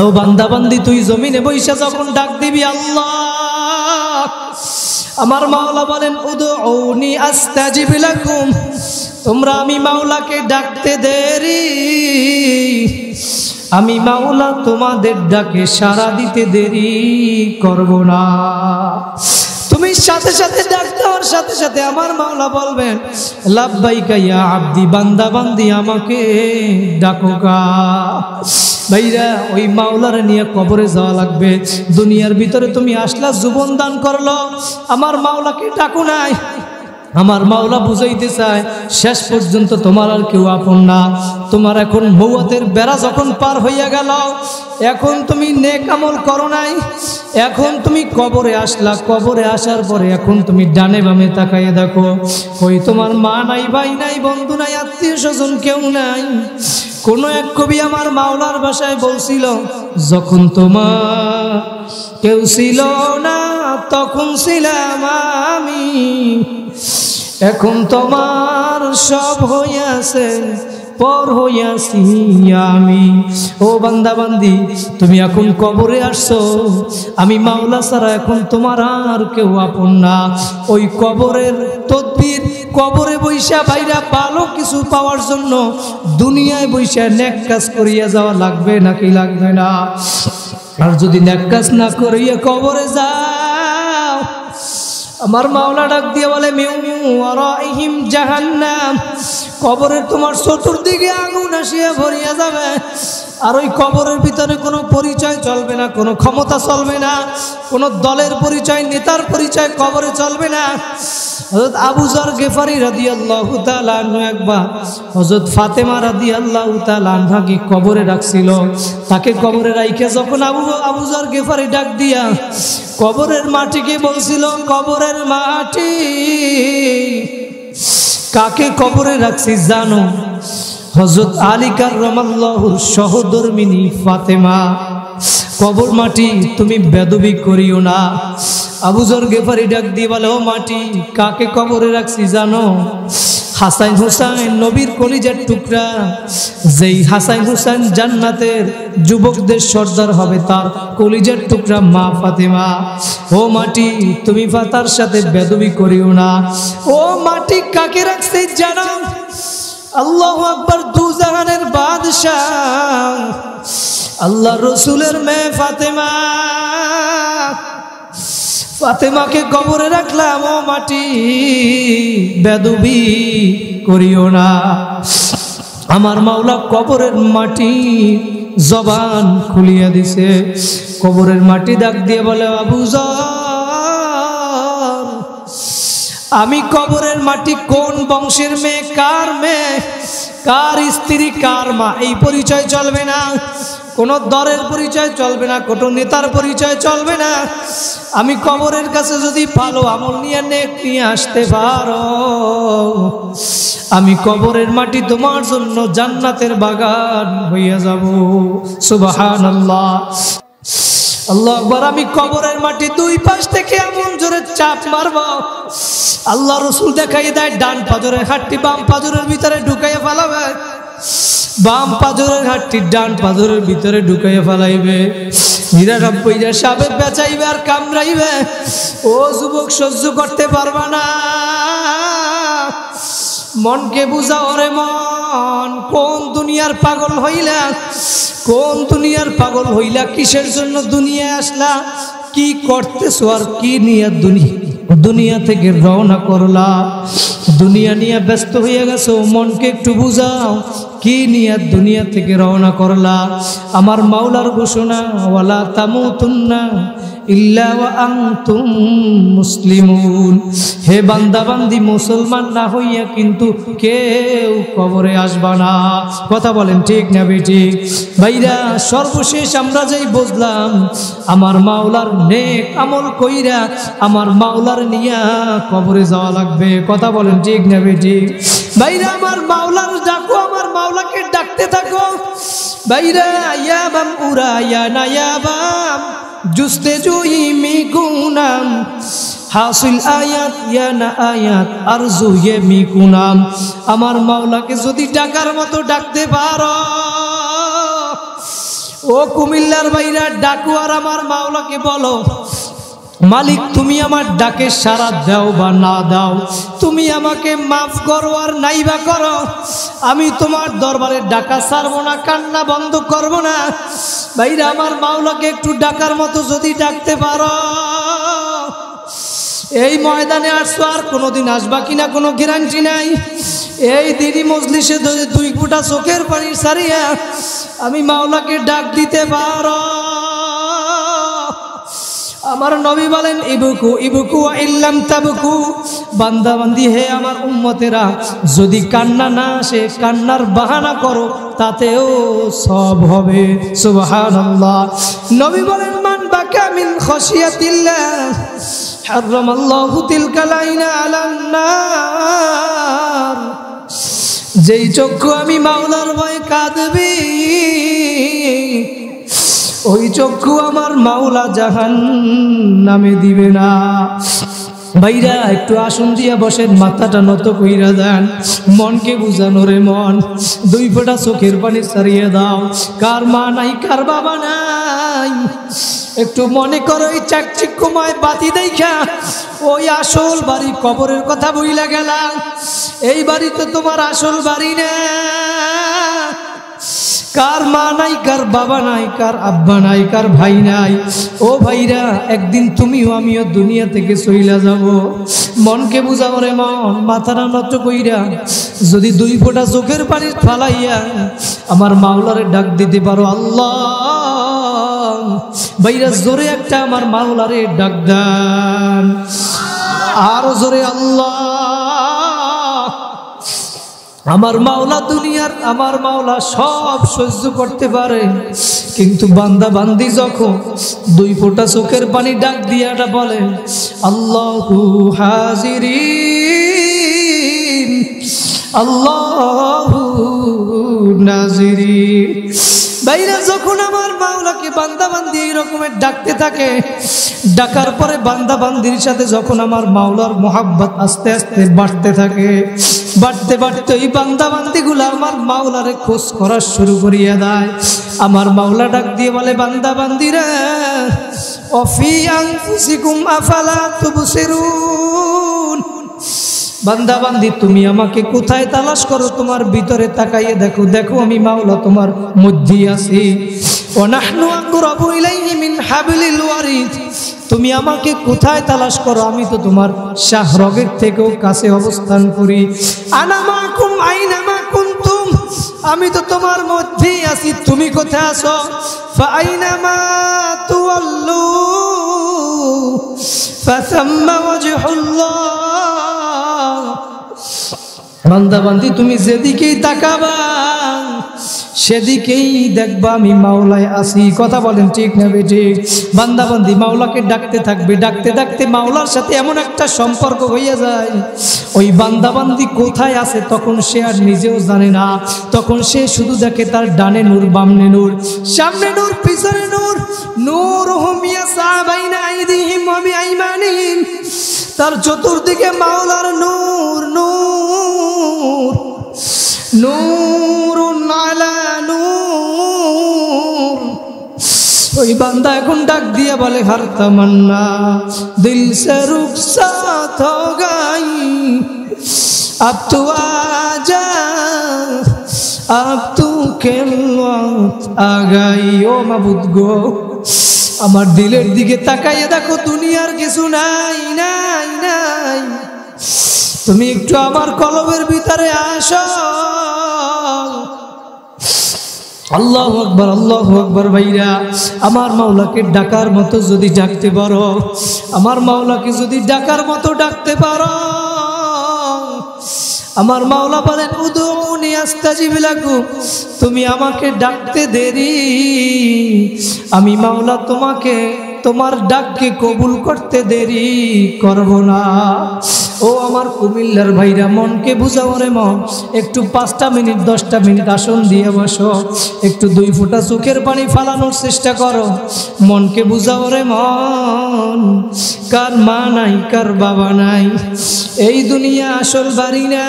ও বান্দা বান্দি, তুই জমিনে বৈশা যখন ডাক দিবি আল্লাহ, আমার মাওলা বলেন, উদউনি আস্তাজিব লাকুম। তোমরা আমি মাওলাকে ডাকতে দেরি, আমি মাওলা তোমাদের ডাকে সাড়া দিতে দেরি করব না। তুমি সাথে সাথে ডাক দেওয়ার সাথে সাথে আমার মাওলা বলবেন, লাব্বাইকা ইয়া আব্দি, বান্দা বান্দি আমাকে ডাকো গা। ভাইরা, ওই মাওলারে নিয়ে কবরে যাওয়া লাগবে। দুনিয়ার ভিতরে তুমি আসলা, জীবন দান করলো, আমার মাওলাকে ডাকো নাই। আমার মাওলা বুঝাইতে চায়, শেষ পর্যন্ত তোমার আর কেউ আপন না। তোমার এখন মওয়াতের বেড়া যখন পার হইয়া গেল, এখন তুমি নেক আমল করো নাই, এখন তুমি কবরে আসলা। কবরে আসার পরে এখন তুমি ডানে বামে তাকাইয়ে দেখো, কই তোমার মা নাই, ভাই নাই, বন্ধু নাই, আত্মীয় স্বজন কেউ নাই। কোন এক কবি আমার মাওলার ভাষায় বলছিল, যখন তোমার কেউ ছিল না তখন ছিলাম আমি, এখন তোমার সব হইয়াছে পর হইয়াছি আমি। ও বান্দা বান্দি, তুমি এখন কবরে আসছো, আমি মাওলা ছাড়া এখন তোমার আর কেউ আপন না। ওই কবরের তদবির, কবরে বৈশা ভাইরা ভালো কিছু পাওয়ার জন্য দুনিয়ায় বৈশা নেক কাজ করিয়া যাওয়া লাগবে নাকি লাগবে না? আর যদি নেক কাজ না করিয়া কবরে যাও, আমার মাওলা ডাক দিয়ে বলে মিউ ওয়ারাইহিম জাহান্নাম, কবরের তোমার চতুর্দিকে আগুন আসিয়া ভরিয়া যাবে। আর ওই কবরের ভিতরে কোনো পরিচয় চলবে না, কোনো ক্ষমতা চলবে না, কোনো দলের পরিচয়, নেতার পরিচয় কবরে চলবে না। হযরত আবু যর গেফারি রাদিয়াল্লাহু তাআলা আনহু একবার হযরত ফাতেমা রাদিয়াল্লাহু তাআলা আনহাকে কবরে রাখছিল। তাকে কবরে রাইখে যখন আবু যর গেফারি ডাক দিয়া কবরের মাটিকে বলছিল, কবরের মাটি, কাকে কবরে রাখছি জানো? হযরত আলী কাররামাল্লাহুর সহধর্মিনী ফাতেমা। কবর মাটি, তুমি বেদবি করিও না। আবু যর গেফারি ডাক দিয়ে বলে, ও মাটি, কাকে কবরে রাখছি জানো? হাসান হুসাইন, নবীর কলিজার টুকরা। যেই হাসান হুসাইন জান্নাতের যুবকদের সর্দার হবে, তার কলিজার টুকরা মা ফাতেমা। ও মাটি, তুমি তার সাথে বেদবি করিও না। ও মাটি, কাকে রাখছি জানো? আল্লাহু আকবার, দু জাহানের বাদশাহ আল্লাহ রসুলের মেয়ে ফাতেমা। ফাতেমাকে কবরে রাখলাম। ও মাটি, বেদবি করিও না। আমার মাওলা কবরের মাটি জবান খুলিয়া দিছে। কবরের মাটি ডাক দিয়ে বলে, আবু যর, আমি কবরের মাটি কোন বংশের মেয়ে, কার মেয়ে, কার স্ত্রী, কার মা, এই পরিচয় চলবে না। কোনো দলের পরিচয় চলবে না, কোনো নেতার পরিচয় চলবে না। আমি কবরের কাছে যদি ভালো আমল নিয়ে নেক নিয়ে আসতে পারো, আমি কবরের মাটি তোমার জন্য জান্নাতের বাগান হইয়া যাব। সুবহানাল্লাহ, আল্লাহু আকবার। আমি কবরের মাটি দুই পাশ থেকে এমন জোরে চাপ মারব, আল্লাহ রসুল দেখাই দেয় ডান পাজরের হাড়টি বাম পাজরের ভিতরে ঢুকাইয়া ফেলাবে, বাম পাজরের হাড়টি ডান পাজরের ভিতরে ঢুকাইয়া ফেলাইবে। ৯৯টা সাপে বেচাইবে আর কামড়াইবে। ও যুবক, সহ্য করতে পারবা না। মনকে বুঝাও রে মন, কোন দুনিয়ার পাগল হইলা, কোন দুনিয়ার পাগল হইলা, কিসের জন্য দুনিয়ায় আসলা, কি করতেছো আর কি নিয়ে দুনিয়া থেকে রওনা করলা? দুনিয়া নিয়ে ব্যস্ত হয়ে গেছো, মনকে একটু বুঝাও, কি নিয়ে দুনিয়া থেকে রওনা করলা? আমার মাওলার ঘোষণা, ওয়ালা তামুতুন্না ইল্লা ওয়া আনতুম মুসলিমুন। হে বান্দা বান্দি, মুসলমান না হইয়া কিন্তু কেউ কবরে আসবা না। কথা বলেন ঠিক না বেঠিক? ভাইরা, সর্বশেষ আমরা যেই বুঝলাম, আমার মাওলার নেক আমল কইরা আমার মাওলার নিয়া কবরে যাওয়া লাগবে। কথা বলেন ঠিক না বেঠিক? ভাইরা, আমার মাওলার ডাকো, আমার মাওলাকে ডাকতে থাকো। ভাইরা, ইয়াবাম উরা ইয়া নায়াবাম জুস্তে জুই মিগুনাম হাসিল আয়াত ইয়া না আয়াত আরজু ইয়ে মিগুনাম। আমার মাওলাকে যদি ডাকার মতো ডাকতে পারো, ও কুমিল্লার ভাইরা, ডাকো আর আমার মাওলাকে বলো, মালিক, তুমি আমার ডাকে সাড়া দাও বা না দাও, তুমি আমাকে মাফ করো আর নাইবা করো, আমি তোমার দরবারে ডাকা ছাড়বো না, কান্না বন্ধ করবো না। ভাইরা, আমার মাওলাকে একটু ডাকার মতো যদি ডাকতে পারো, এই ময়দানে আসছো, আর কোনোদিন আসবা কিনা কোনো গ্যারান্টি নাই। এই দিনই মজলিসে দুই ফুটা চোখের পানি সারিয়া আমি মাওলাকে ডাক দিতে পারো। আমার নবী বলেন, ইবুকু ইবুকু ইল্লাম তাবুকু। বান্দা বান্দি, হে আমার উম্মতেরা, যদি কান্না না আসে, কান্নার বাহানা করো, তাতেও সব হবে। সুবহানাল্লাহ। নবী বলেন, মান বাকা মিন খাশিয়াতিল্লাহ হারামাল্লাহু তিলকাল আইনা আলান নার। যেই চক্ষু আমি মাওলার ভয়ে কাঁদবি, ওই চক্ষু আমার মাওলা জাহান্নামে দিবে না। ভাইরা একটু আসন দিয়া বসেন, মাথাটা নত কইরা দেন, মনকে বুঝানো রে মন, দুই ফোঁটা চোখের পানি ছাড়িয়ে দাও। কার মা নাই, কার বাবা নাই, একটু মনে করো এই চাকচিক্যময় বাতি দেখা ওই আসল বাড়ি কবরের কথা বইলা গেলাম। এই বাড়ি তো তোমার আসল বাড়ি না। কার মা নাই, কার বাবা নাই, কার আব্বা নাই, কার ভাই নাই। ও ভাইরা, একদিন তুমিও আমিও দুনিয়া থেকে চইলা যাব। মনকে বুঝাও রে মন, মাথাটা নত কইরা যদি দুই ফোঁটা চোখের পানি ফালাইয়া আমার মাওলারে ডাক দিতে পারো, আল্লাহ, ভাইরা জোরে একটা আমার মাওলারে ডাক দেন, আরো জোরে আল্লাহ। আমার মাওলা দুনিয়ার, আমার মাওলা সব সহ্য করতে পারে, কিন্তু বান্দা বান্দি যখন দুই ফোঁটা চোখের পানি ডাক দিয়াটা বলে আল্লাহু হাজিরিন আল্লাহু নাজিরিন, ভাইরা যখন আমার মাওলাকে বান্দা বান্দি এই রকমের ডাকতে থাকে, ডাকার পরে বান্দা বান্দির সাথে যখন আমার মাওলার মোহাব্বত আস্তে আস্তে বাড়তে থাকে, বাড়তে বাড়তে এই বান্দা বান্দিগুলো আমার মাওলারে খোঁজ করা শুরু করিয়া দেয়। আমার মাওলা ডাক দিয়ে বলে, বান্দা বান্দিরা, অফি আনফুসিকুম আফালা তুবসিরুন, বান্দা বান্দি তুমি আমাকে কোথায় তালাশ করো, তোমার ভিতরে তাকাইয়ে দেখো, দেখো আমি মাওলা তোমার মধ্যেই আছি। ওয়ানাহনু আকরাবু ইলাইহি মিন হাবলিল ওয়ারিদ, তুমি আমাকে কোথায় তালাশ করো, আমি তো তোমার শাহরগের থেকেও কাছে অবস্থান করি। আনা মাকুম আইনামা কুনতুম, আমি তো তোমার মধ্যেই আছি, তুমি কোথায় আছো? ফাআইনামা তুওয়াল্লু ফাসাম্মা ওয়াজহুল্লাহ, বান্দা বান্দি তুমি যেদিকেই তাকাবা সেদিকেই দেখবা আমি মাওলায় আছি। কথা বলেন ঠিক না বেঠিক? বান্দা বান্দি মাওলাকে ডাকতে থাকবে, ডাকতে ডাকতে মাওলার সাথে এমন একটা সম্পর্ক হইয়া যায়, ওই বান্দা বান্দি কোথায় আছে তখন সে আর নিজেও জানে না। তখন সে শুধু দেখে তার ডানে নূর, বামনে নূর, সামনে নূর, পিছনে নূর, নূরুহুম ইয়াসা বাইনা আইদিহিম ওয়া বিআইমানিহিম, তার চতুর্দিকে মাওলার নূর, নূর, নূরুন আলা নূর। ওই বান্দা এখন ডাক দিয়ে বলে, হর তমন্না দিল সে রুখসাত হো গাই, আব তু আজা, আব তু খেলওয়াত আ গাই। ও মাবুদ গো, আমার দিলের দিকে তাকাইয়ে দেখো, দুনিয়ার কিছু নাই, নাই, নাই, তুমি একটু আমার কলবের ভিতরে আসো। আল্লাহু আকবার, আল্লাহু আকবার। ভাইরা, আমার মাওলাকে ডাকার মতো যদি ডাকতে পারো, আমার মাওলাকে যদি ডাকার মতো ডাকতে পারো, আমার মাওলা বলেন উদুনি আস্তাজিব লাকুম, তুমি আমাকে ডাকতে দেরি, আমি মাওলা তোমাকে তোমার ডাককে কবুল করতে দেরি করব না। ও আমার কুমিল্লার ভাইরা, মনকে বুঝাও রে মন, একটু 5টা মিনিট 10টা মিনিট আসন দিয়ে বসো, একটু 2 ফোঁটা চোখের পানি ফালানোর চেষ্টা করো। মনকে বুঝাও রে মন, কার মা নাই, কার বাবা নাই, এই দুনিয়া আসল বাড়ি না,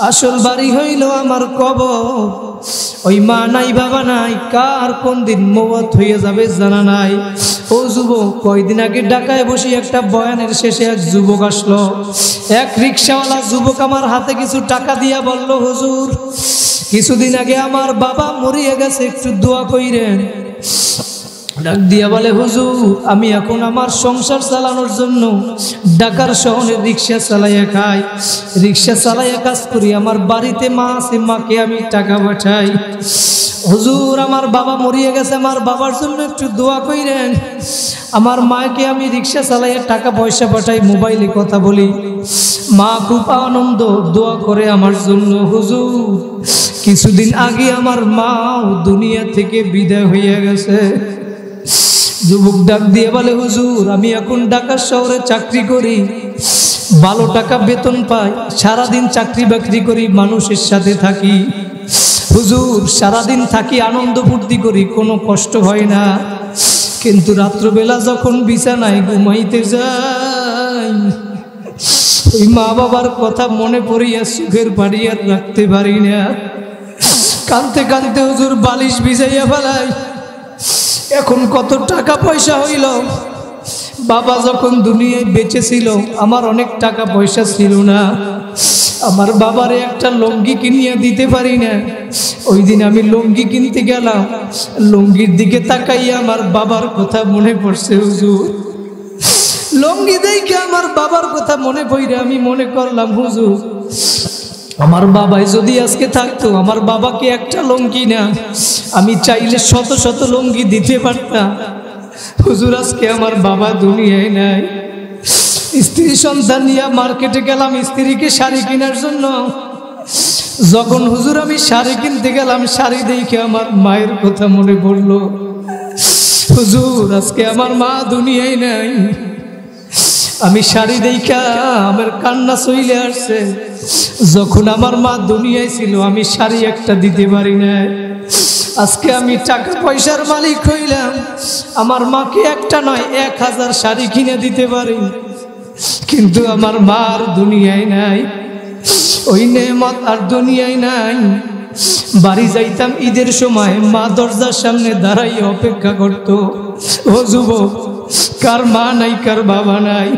আসল বাড়ি হইল আমার কবর। ওই মা নাই, বাবা নাই, কার কোন দিন মওত হয়ে যাবে জানা নাই। ও যুবক, কয়দিন আগে ঢাকায় বসে একটা বয়ানের শেষে এক যুবক আসলো, এক রিক্সাওয়ালা যুবক আমার হাতে কিছু টাকা দিয়া বলল, হুজুর, কিছুদিন আগে আমার বাবা মরিয়ে গেছে, একটু দোয়া কইরেন। ডাক দিয়া বলে, হুজুর, আমি এখন আমার সংসার চালানোর জন্য ঢাকার শহরে রিক্সা চালাইয়া খাই, রিক্সা চালাইয়া কাজ করি, আমার বাড়িতে মা আছে, মাকে আমি টাকা পাঠাই। হুজুর, আমার বাবা মরিয়ে গেছে, আমার বাবার জন্য একটু দোয়া কইরেন। আমার মাকে আমি রিক্সা চালাইয়া টাকা পয়সা পাঠাই, মোবাইলে কথা বলি, মা খুব আনন্দ, দোয়া করে আমার জন্য। হুজুর, কিছুদিন আগে আমার মাও দুনিয়া থেকে বিদায় হইয়া গেছে। যুবক ডাক দিয়ে বলে, হুজুর, আমি এখন ঢাকা শহরে চাকরি করি, ভালো টাকা বেতন পাই, সারাদিন চাকরি বাকরি করি, মানুষের সাথে থাকি। হুজুর, সারাদিন থাকি, আনন্দ ফুর্তি করি, কোনো কষ্ট হয় না, কিন্তু রাত্রবেলা যখন বিছানায় ঘুমাইতে যাই, ওই মা বাবার কথা মনে পড়িয়া সুখের বাড়ি আর রাখতে পারি না। কানতে কানতে হুজুর বালিশ ভিজাইয়া ফেলাই। এখন কত টাকা পয়সা হইল, বাবা যখন দুনিয়ায় বেঁচে ছিল আমার অনেক টাকা পয়সা ছিল না, আমার বাবারে একটা লুঙ্গি কিনিয়ে দিতে পারি না। ওই দিন আমি লুঙ্গি কিনতে গেলাম, লুঙ্গির দিকে তাকাইয়া আমার বাবার কথা মনে পড়ছে হুজুর। লুঙ্গি দেখে আমার বাবার কথা মনে পড়ে আমি মনে করলাম হুজুর, আমার বাবাই যদি আজকে থাকতো, আমার বাবাকে একটা লুঙ্গি না আমি চাইলে শত শত লুঙ্গি দিতে পারতাম। হুজুর আজকে আমার বাবা দুনিয়ায় নাই। স্ত্রী সন্তান নিয়ে মার্কেটে গেলাম স্ত্রীকে শাড়ি কেনার জন্য। যখন হুজুর আমি শাড়ি কিনতে গেলাম, শাড়ি দেখে আমার মায়ের কথা মনে পড়লো। হুজুর আজকে আমার মা দুনিয়ায় নাই। আমি শাড়ি দেখা আমার কান্না চলে আসছে। যখন আমার মা দুনিয়ায় ছিল আমি শাড়ি একটা দিতে পারি না। আজকে আমি টাকা পয়সার মালিক হইলাম, আমার মাকে একটা নয় 1000 শাড়ি কিনে দিতে পারি, কিন্তু আমার মা আর দুনিয়ায় নাই। ওই নেয়ামত আর দুনিয়ায় নাই। বাড়ি যাইতাম ঈদের সময়, মা দরজার সামনে দাঁড়াই অপেক্ষা করত। ও যুবক, কার মা নাই কার বাবা নাই,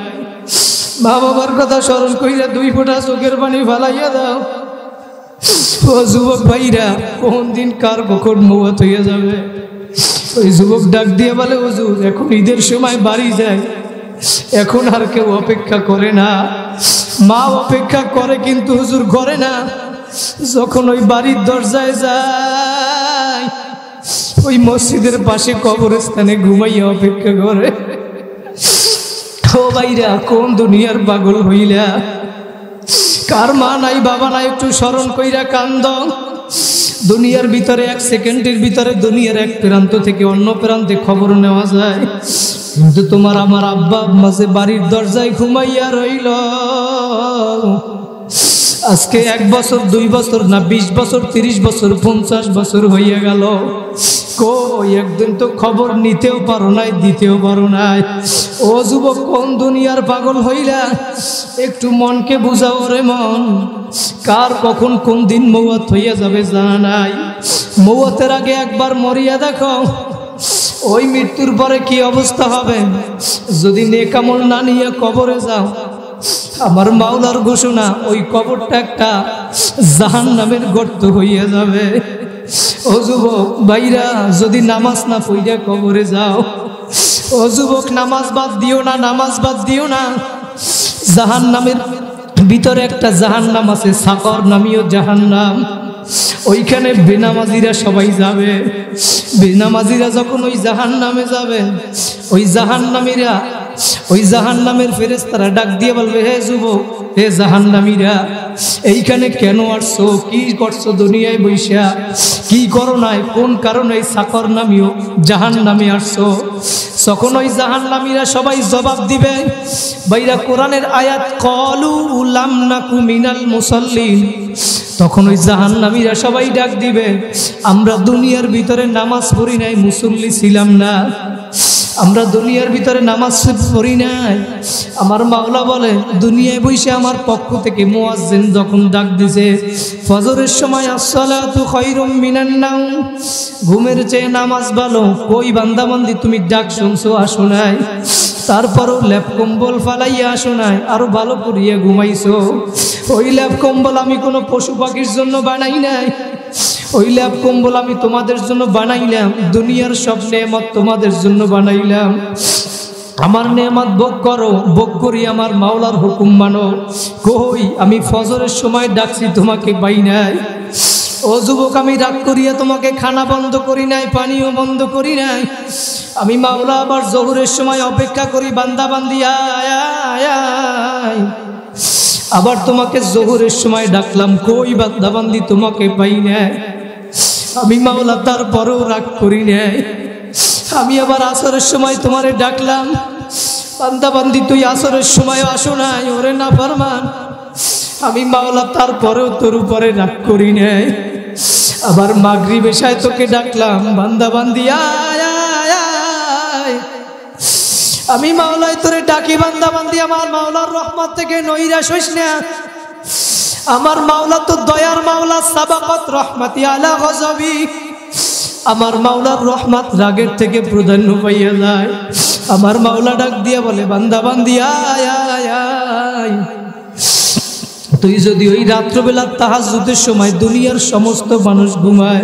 মা বাবার কথা স্মরণ কইরা 2 ফোঁটা চোখের পানি ফালাইয়া দাও। ও যুবক ভাইরা, কোন দিন কার কখন মওত হইয়া যাবে। ওই যুবক ডাক দিয়ে বলে হুজুর এখন ঈদের সময় বাড়ি যায়, এখন আর কেউ অপেক্ষা করে না। মা অপেক্ষা করে কিন্তু হুজুর করে না। যখন ওই বাড়ির দরজায় যায়, ওই মসজিদের পাশে কবরস্থানে ঘুমাইয়া অপেক্ষা করে। ও ভাইরা, কোন দুনিয়ার পাগল হইলা, কার মা নাই বাবা নাই একটু স্মরণ কইরা কান্দ। দুনিয়ার ভিতরে 1 সেকেন্ডের ভিতরে দুনিয়ার এক প্রান্ত থেকে অন্য প্রান্তে খবর নেওয়া যায়, কিন্তু তোমার আমার আব্বা আম্মা যে বাড়ির দরজায় ঘুমাইয়া রইল। আজকে 1 বছর 2 বছর না 20 বছর 30 বছর 50 বছর হইয়া গেল, কই একদিন তো খবর নিতেও পারো নাই, দিতেও পারো নাই। ও যুবক, কোন দুনিয়ার পাগল হইলা, একটু মনকে বুঝাও রে মন। কার কখন কোন দিন মওত হইয়া যাবে জানা নাই। মওতের আগে একবার মরিয়া দেখো, ওই মৃত্যুর পরে কি অবস্থা হবে। যদি নেক আমল না নিয়ে কবরে যাও, আমার মাওলার ঘোষণা ওই কবরটা একটা জাহান্নামের গর্ত হইয়া যাবে। ও যুবক ভাইরা, যদি নামাজ না পড়িয়া কবরে যাও, ও যুবক নামাজ বাদ দিও না, নামাজ বাদ দিও না। জাহান্নামের ভিতরে একটা জাহান্নাম আছে, সাকর নামীয় জাহান্নাম। ওইখানে বেনামাজিরা সবাই যাবে। বেনামাজিরা যখন ওই জাহান্নামে যাবে, ওই জাহান্নামীরা, ওই জাহান্নামের ফেরেশতারা ডাক দিয়ে বলবে, হে যুবক, হে জাহান্নামীরা, এইখানে কেন আসছো, কি করছো দুনিয়ায় বৈশা, কি করো নাই, কোন কারণে এই সাকর নামীয় জাহান্নামে আসছো। তখন ওই জাহান্নামীরা সবাই জবাব দিবে। বাইরা কোরআনের আয়াত, ক্বালু লাম নাকু মিনাল মুসাল্লিন। তখন ওই জাহান্নামীরা সবাই ডাক দিবে, আমরা দুনিয়ার ভিতরে নামাজ পড়ি নাই, মুসল্লি ছিলাম না, আমরা দুনিয়ার ভিতরে নামাজ পড়ি নাই। আমার মাওলা বলে, দুনিয়ায় বসে আমার পক্ষ থেকে মুয়াজ্জিন যখন ডাক দিছে ফজরের সময়, আসসালাতু খায়রুম মিনান নাওম, ঘুমের চেয়ে নামাজ ভালো, কই বান্দাবান্দি তুমি ডাক শুনছো, আসো নাই, তারপরও লেপ কম্বল ফালাইয়া আসো নাই, আরো ভালো করিয়া ঘুমাইছো। ওই লেপ কম্বল আমি কোনো পশু পাখির জন্য বানাই নাই, ওই লেপ কম্বল আমি তোমাদের জন্য বানাইলাম। দুনিয়ার সব নেয়ামত তোমাদের জন্য বানাইলাম। আমার নেয়ামত ভোগ করো, ভোগ করি আমার মাওলার হুকুম মানো। কই আমি ফজরের সময় ডাকছি, তোমাকে পাই নাই। ও যুবক, আমি রাগ করিয়া তোমাকে খানা বন্ধ করি নাই, পানিও বন্ধ করি নাই। আমি মাওলা আবার জোহরের সময় অপেক্ষা করি, বান্দা বান্দি আয় আয় আয়। আবার তোমাকে জোহরের সময় ডাকলাম, কই বান্দা বান্দি, তোমাকে পাই নাই। আমি মাওলা তারপরেও রাগ করি নাই। আমি আবার আসরের সময় তোমারে ডাকলাম, বান্দা বান্দি তুই আসরের সময় আসো নাই, ওরে না ফরমান। আমি মাওলা তারপরেও তোর উপরে রাগ করি নাই। আবার মাগরিব এশায় তোকে ডাকলাম, বান্দা বান্দি আয় আয় আয়। আমি মাওলাই তোরে ডাকি বান্দা বান্দি, আমার মাওলার রহমত থেকে নৈরাশ হইস না। আমার মাওলা তো দয়ার মাওলা, সাবাকাত রহমতি আলা গজবি। আমার মাওলার রহমত রাগের থেকে প্রাধান্য পাইয়া যায়। আমার মাওলা ডাক দিয়া বলে, বান্দা বান্দি আয় আয় আয়। তুই যদি ওই রাত্রবেলা তাহাজ্জুদের সময় দুনিয়ার সমস্ত মানুষ ঘুমায়,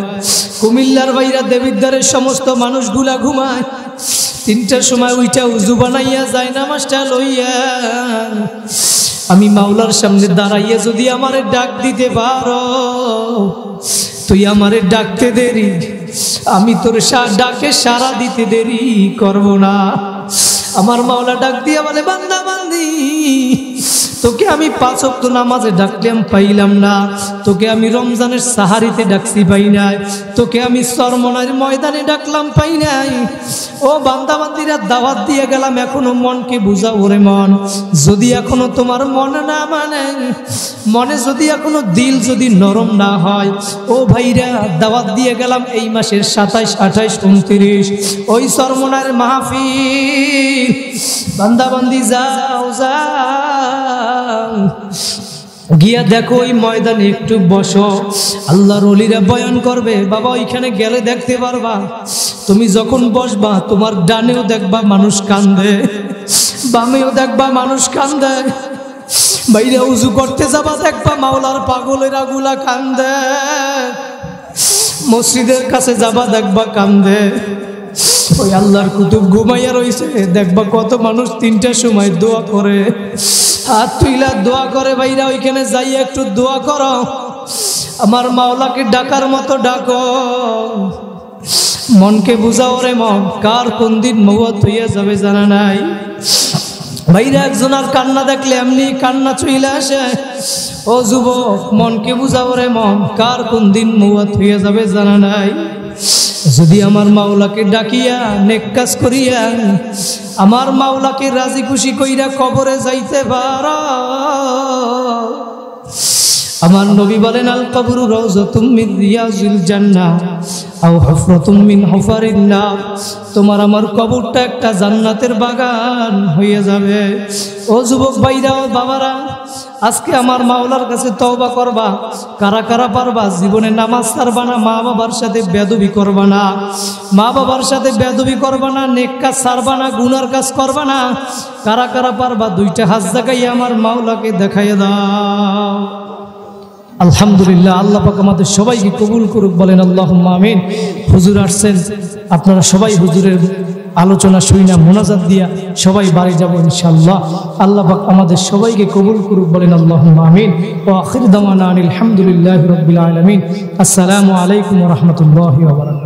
কুমিল্লার বাইরা দেবিদ্বারের সমস্ত মানুষগুলা ঘুমায়, 3টার সময় ওইটা উজু বানাইয়া যায় নামাজটা লইয়া আমি মাওলার সামনে দাঁড়াইয়া যদি আমারে ডাক দিতে পারো, তুই আমারে ডাকতে দেরি, আমি তোর ডাকে সারা দিতে দেরি করব না। আমার মাওলা ডাক দিয়া বলে, বান্দা বান্দি তোকে আমি 5 ওয়াক্ত নামাজে ডাকলাম পাইলাম না, তোকে আমি রমজানের সাহারিতে ডাকছি পাই নাই, তোকে আমি চরমনার ময়দানে ডাকলাম পাই নাই। ও বান্দা বান্দিরা দাওয়াত দিয়ে গেলাম, এখনো মনকে বুঝাও রে মন। যদি এখনো তোমার মন না মানে, মনে যদি এখনো দিল যদি নরম না হয়, ও ভাইরা দাওয়াত দিয়ে গেলাম এই মাসের 27, 28, 29 ওই চরমনার মাহফিল। বান্দা বান্দি যাও যাও, গিয়া দেখো ওই ময়দানে একটু বসো, আল্লাহর ওলিরা বয়ান করবে। বাবা ওইখানে গেলে দেখতে পারবা, তুমি যখন বসবা তোমার ডানেও দেখবা মানুষ কান্দে, বামেও দেখবা মানুষ কান্দে। বাইরে উজু করতে যাবা দেখবা মাওলার পাগলেরা গুলা কান্দে, মসজিদের কাছে যাবা দেখবা কান্দে। ওই আল্লাহর কুতুব ঘুমাইয়া রয়েছে, দেখবা কত মানুষ 3টার সময় দোয়া করে, হাত তুইলা দোয়া করে। ভাইরা ওইখানে যাইয়া একটু দোয়া করো, আমার মাওলাকে ডাকার মতো ডাকো, মনকে বুঝাও রে মন, কার কোন দিন মওত হইয়া যাবে জানা নাই। ভাইরা একজনের কান্না দেখলে এমনি কান্না চইলা আসে। ও যুবক, মনকে বুঝাও রে মন, কার কোন দিন মওত হইয়া যাবে জানা নাই। যদি আমার মাওলাকে ডাকিয়া নেক কাজ করিয়া আমার মাওলাকে রাজি খুশি কইরা কবরে যাইতে পারো, আমার নবী বলেন, আল কবরু রাউযাতুম মিন রিয়াজিল জান্নাহ আও হুফরাতুম মিন হুফারিন নার। তোমার আমার কবরটা একটা জান্নাতের বাগান হয়ে যাবে। ও যুবক ভাইরা, ও বাবারা, আজকে আমার মাওলার কাছে তওবা করবা। কারা কারা পারবা জীবনে নামাজ ছাড়বা না, মা বাবার সাথে বেয়াদবি করবা না, মা বাবার সাথে বেয়াদবি করবা না, নেক কাজ ছাড়বা না, গুনার কাজ করবা না। কারা কারা পারবা 2টা হাত জাগাইয়া আমার মাওলাকে দেখাইয়া দাও। আলহামদুলিল্লাহ, আল্লাহ পাক আমাদের সবাইকে কবুল করুক, বলেন আল্লাহুম্মা আমিন। হুজুর আসছেন, আপনারা সবাই হুজুরের আলোচনা শুইনা মোনাজাত দিয়া সবাই বাড়ি যাব ইনশাআল্লাহ। আল্লাহ পাক আমাদের সবাইকে কবুল করুক, বলেন আল্লাহুম্মা আমিন। ওয়া আখির দাওয়ানা আলহামদুলিল্লাহি রাব্বিল আলামিন। আসসালামু আলাইকুম ওয়া রাহমাতুল্লাহি ওয়া বারাকাতুহু।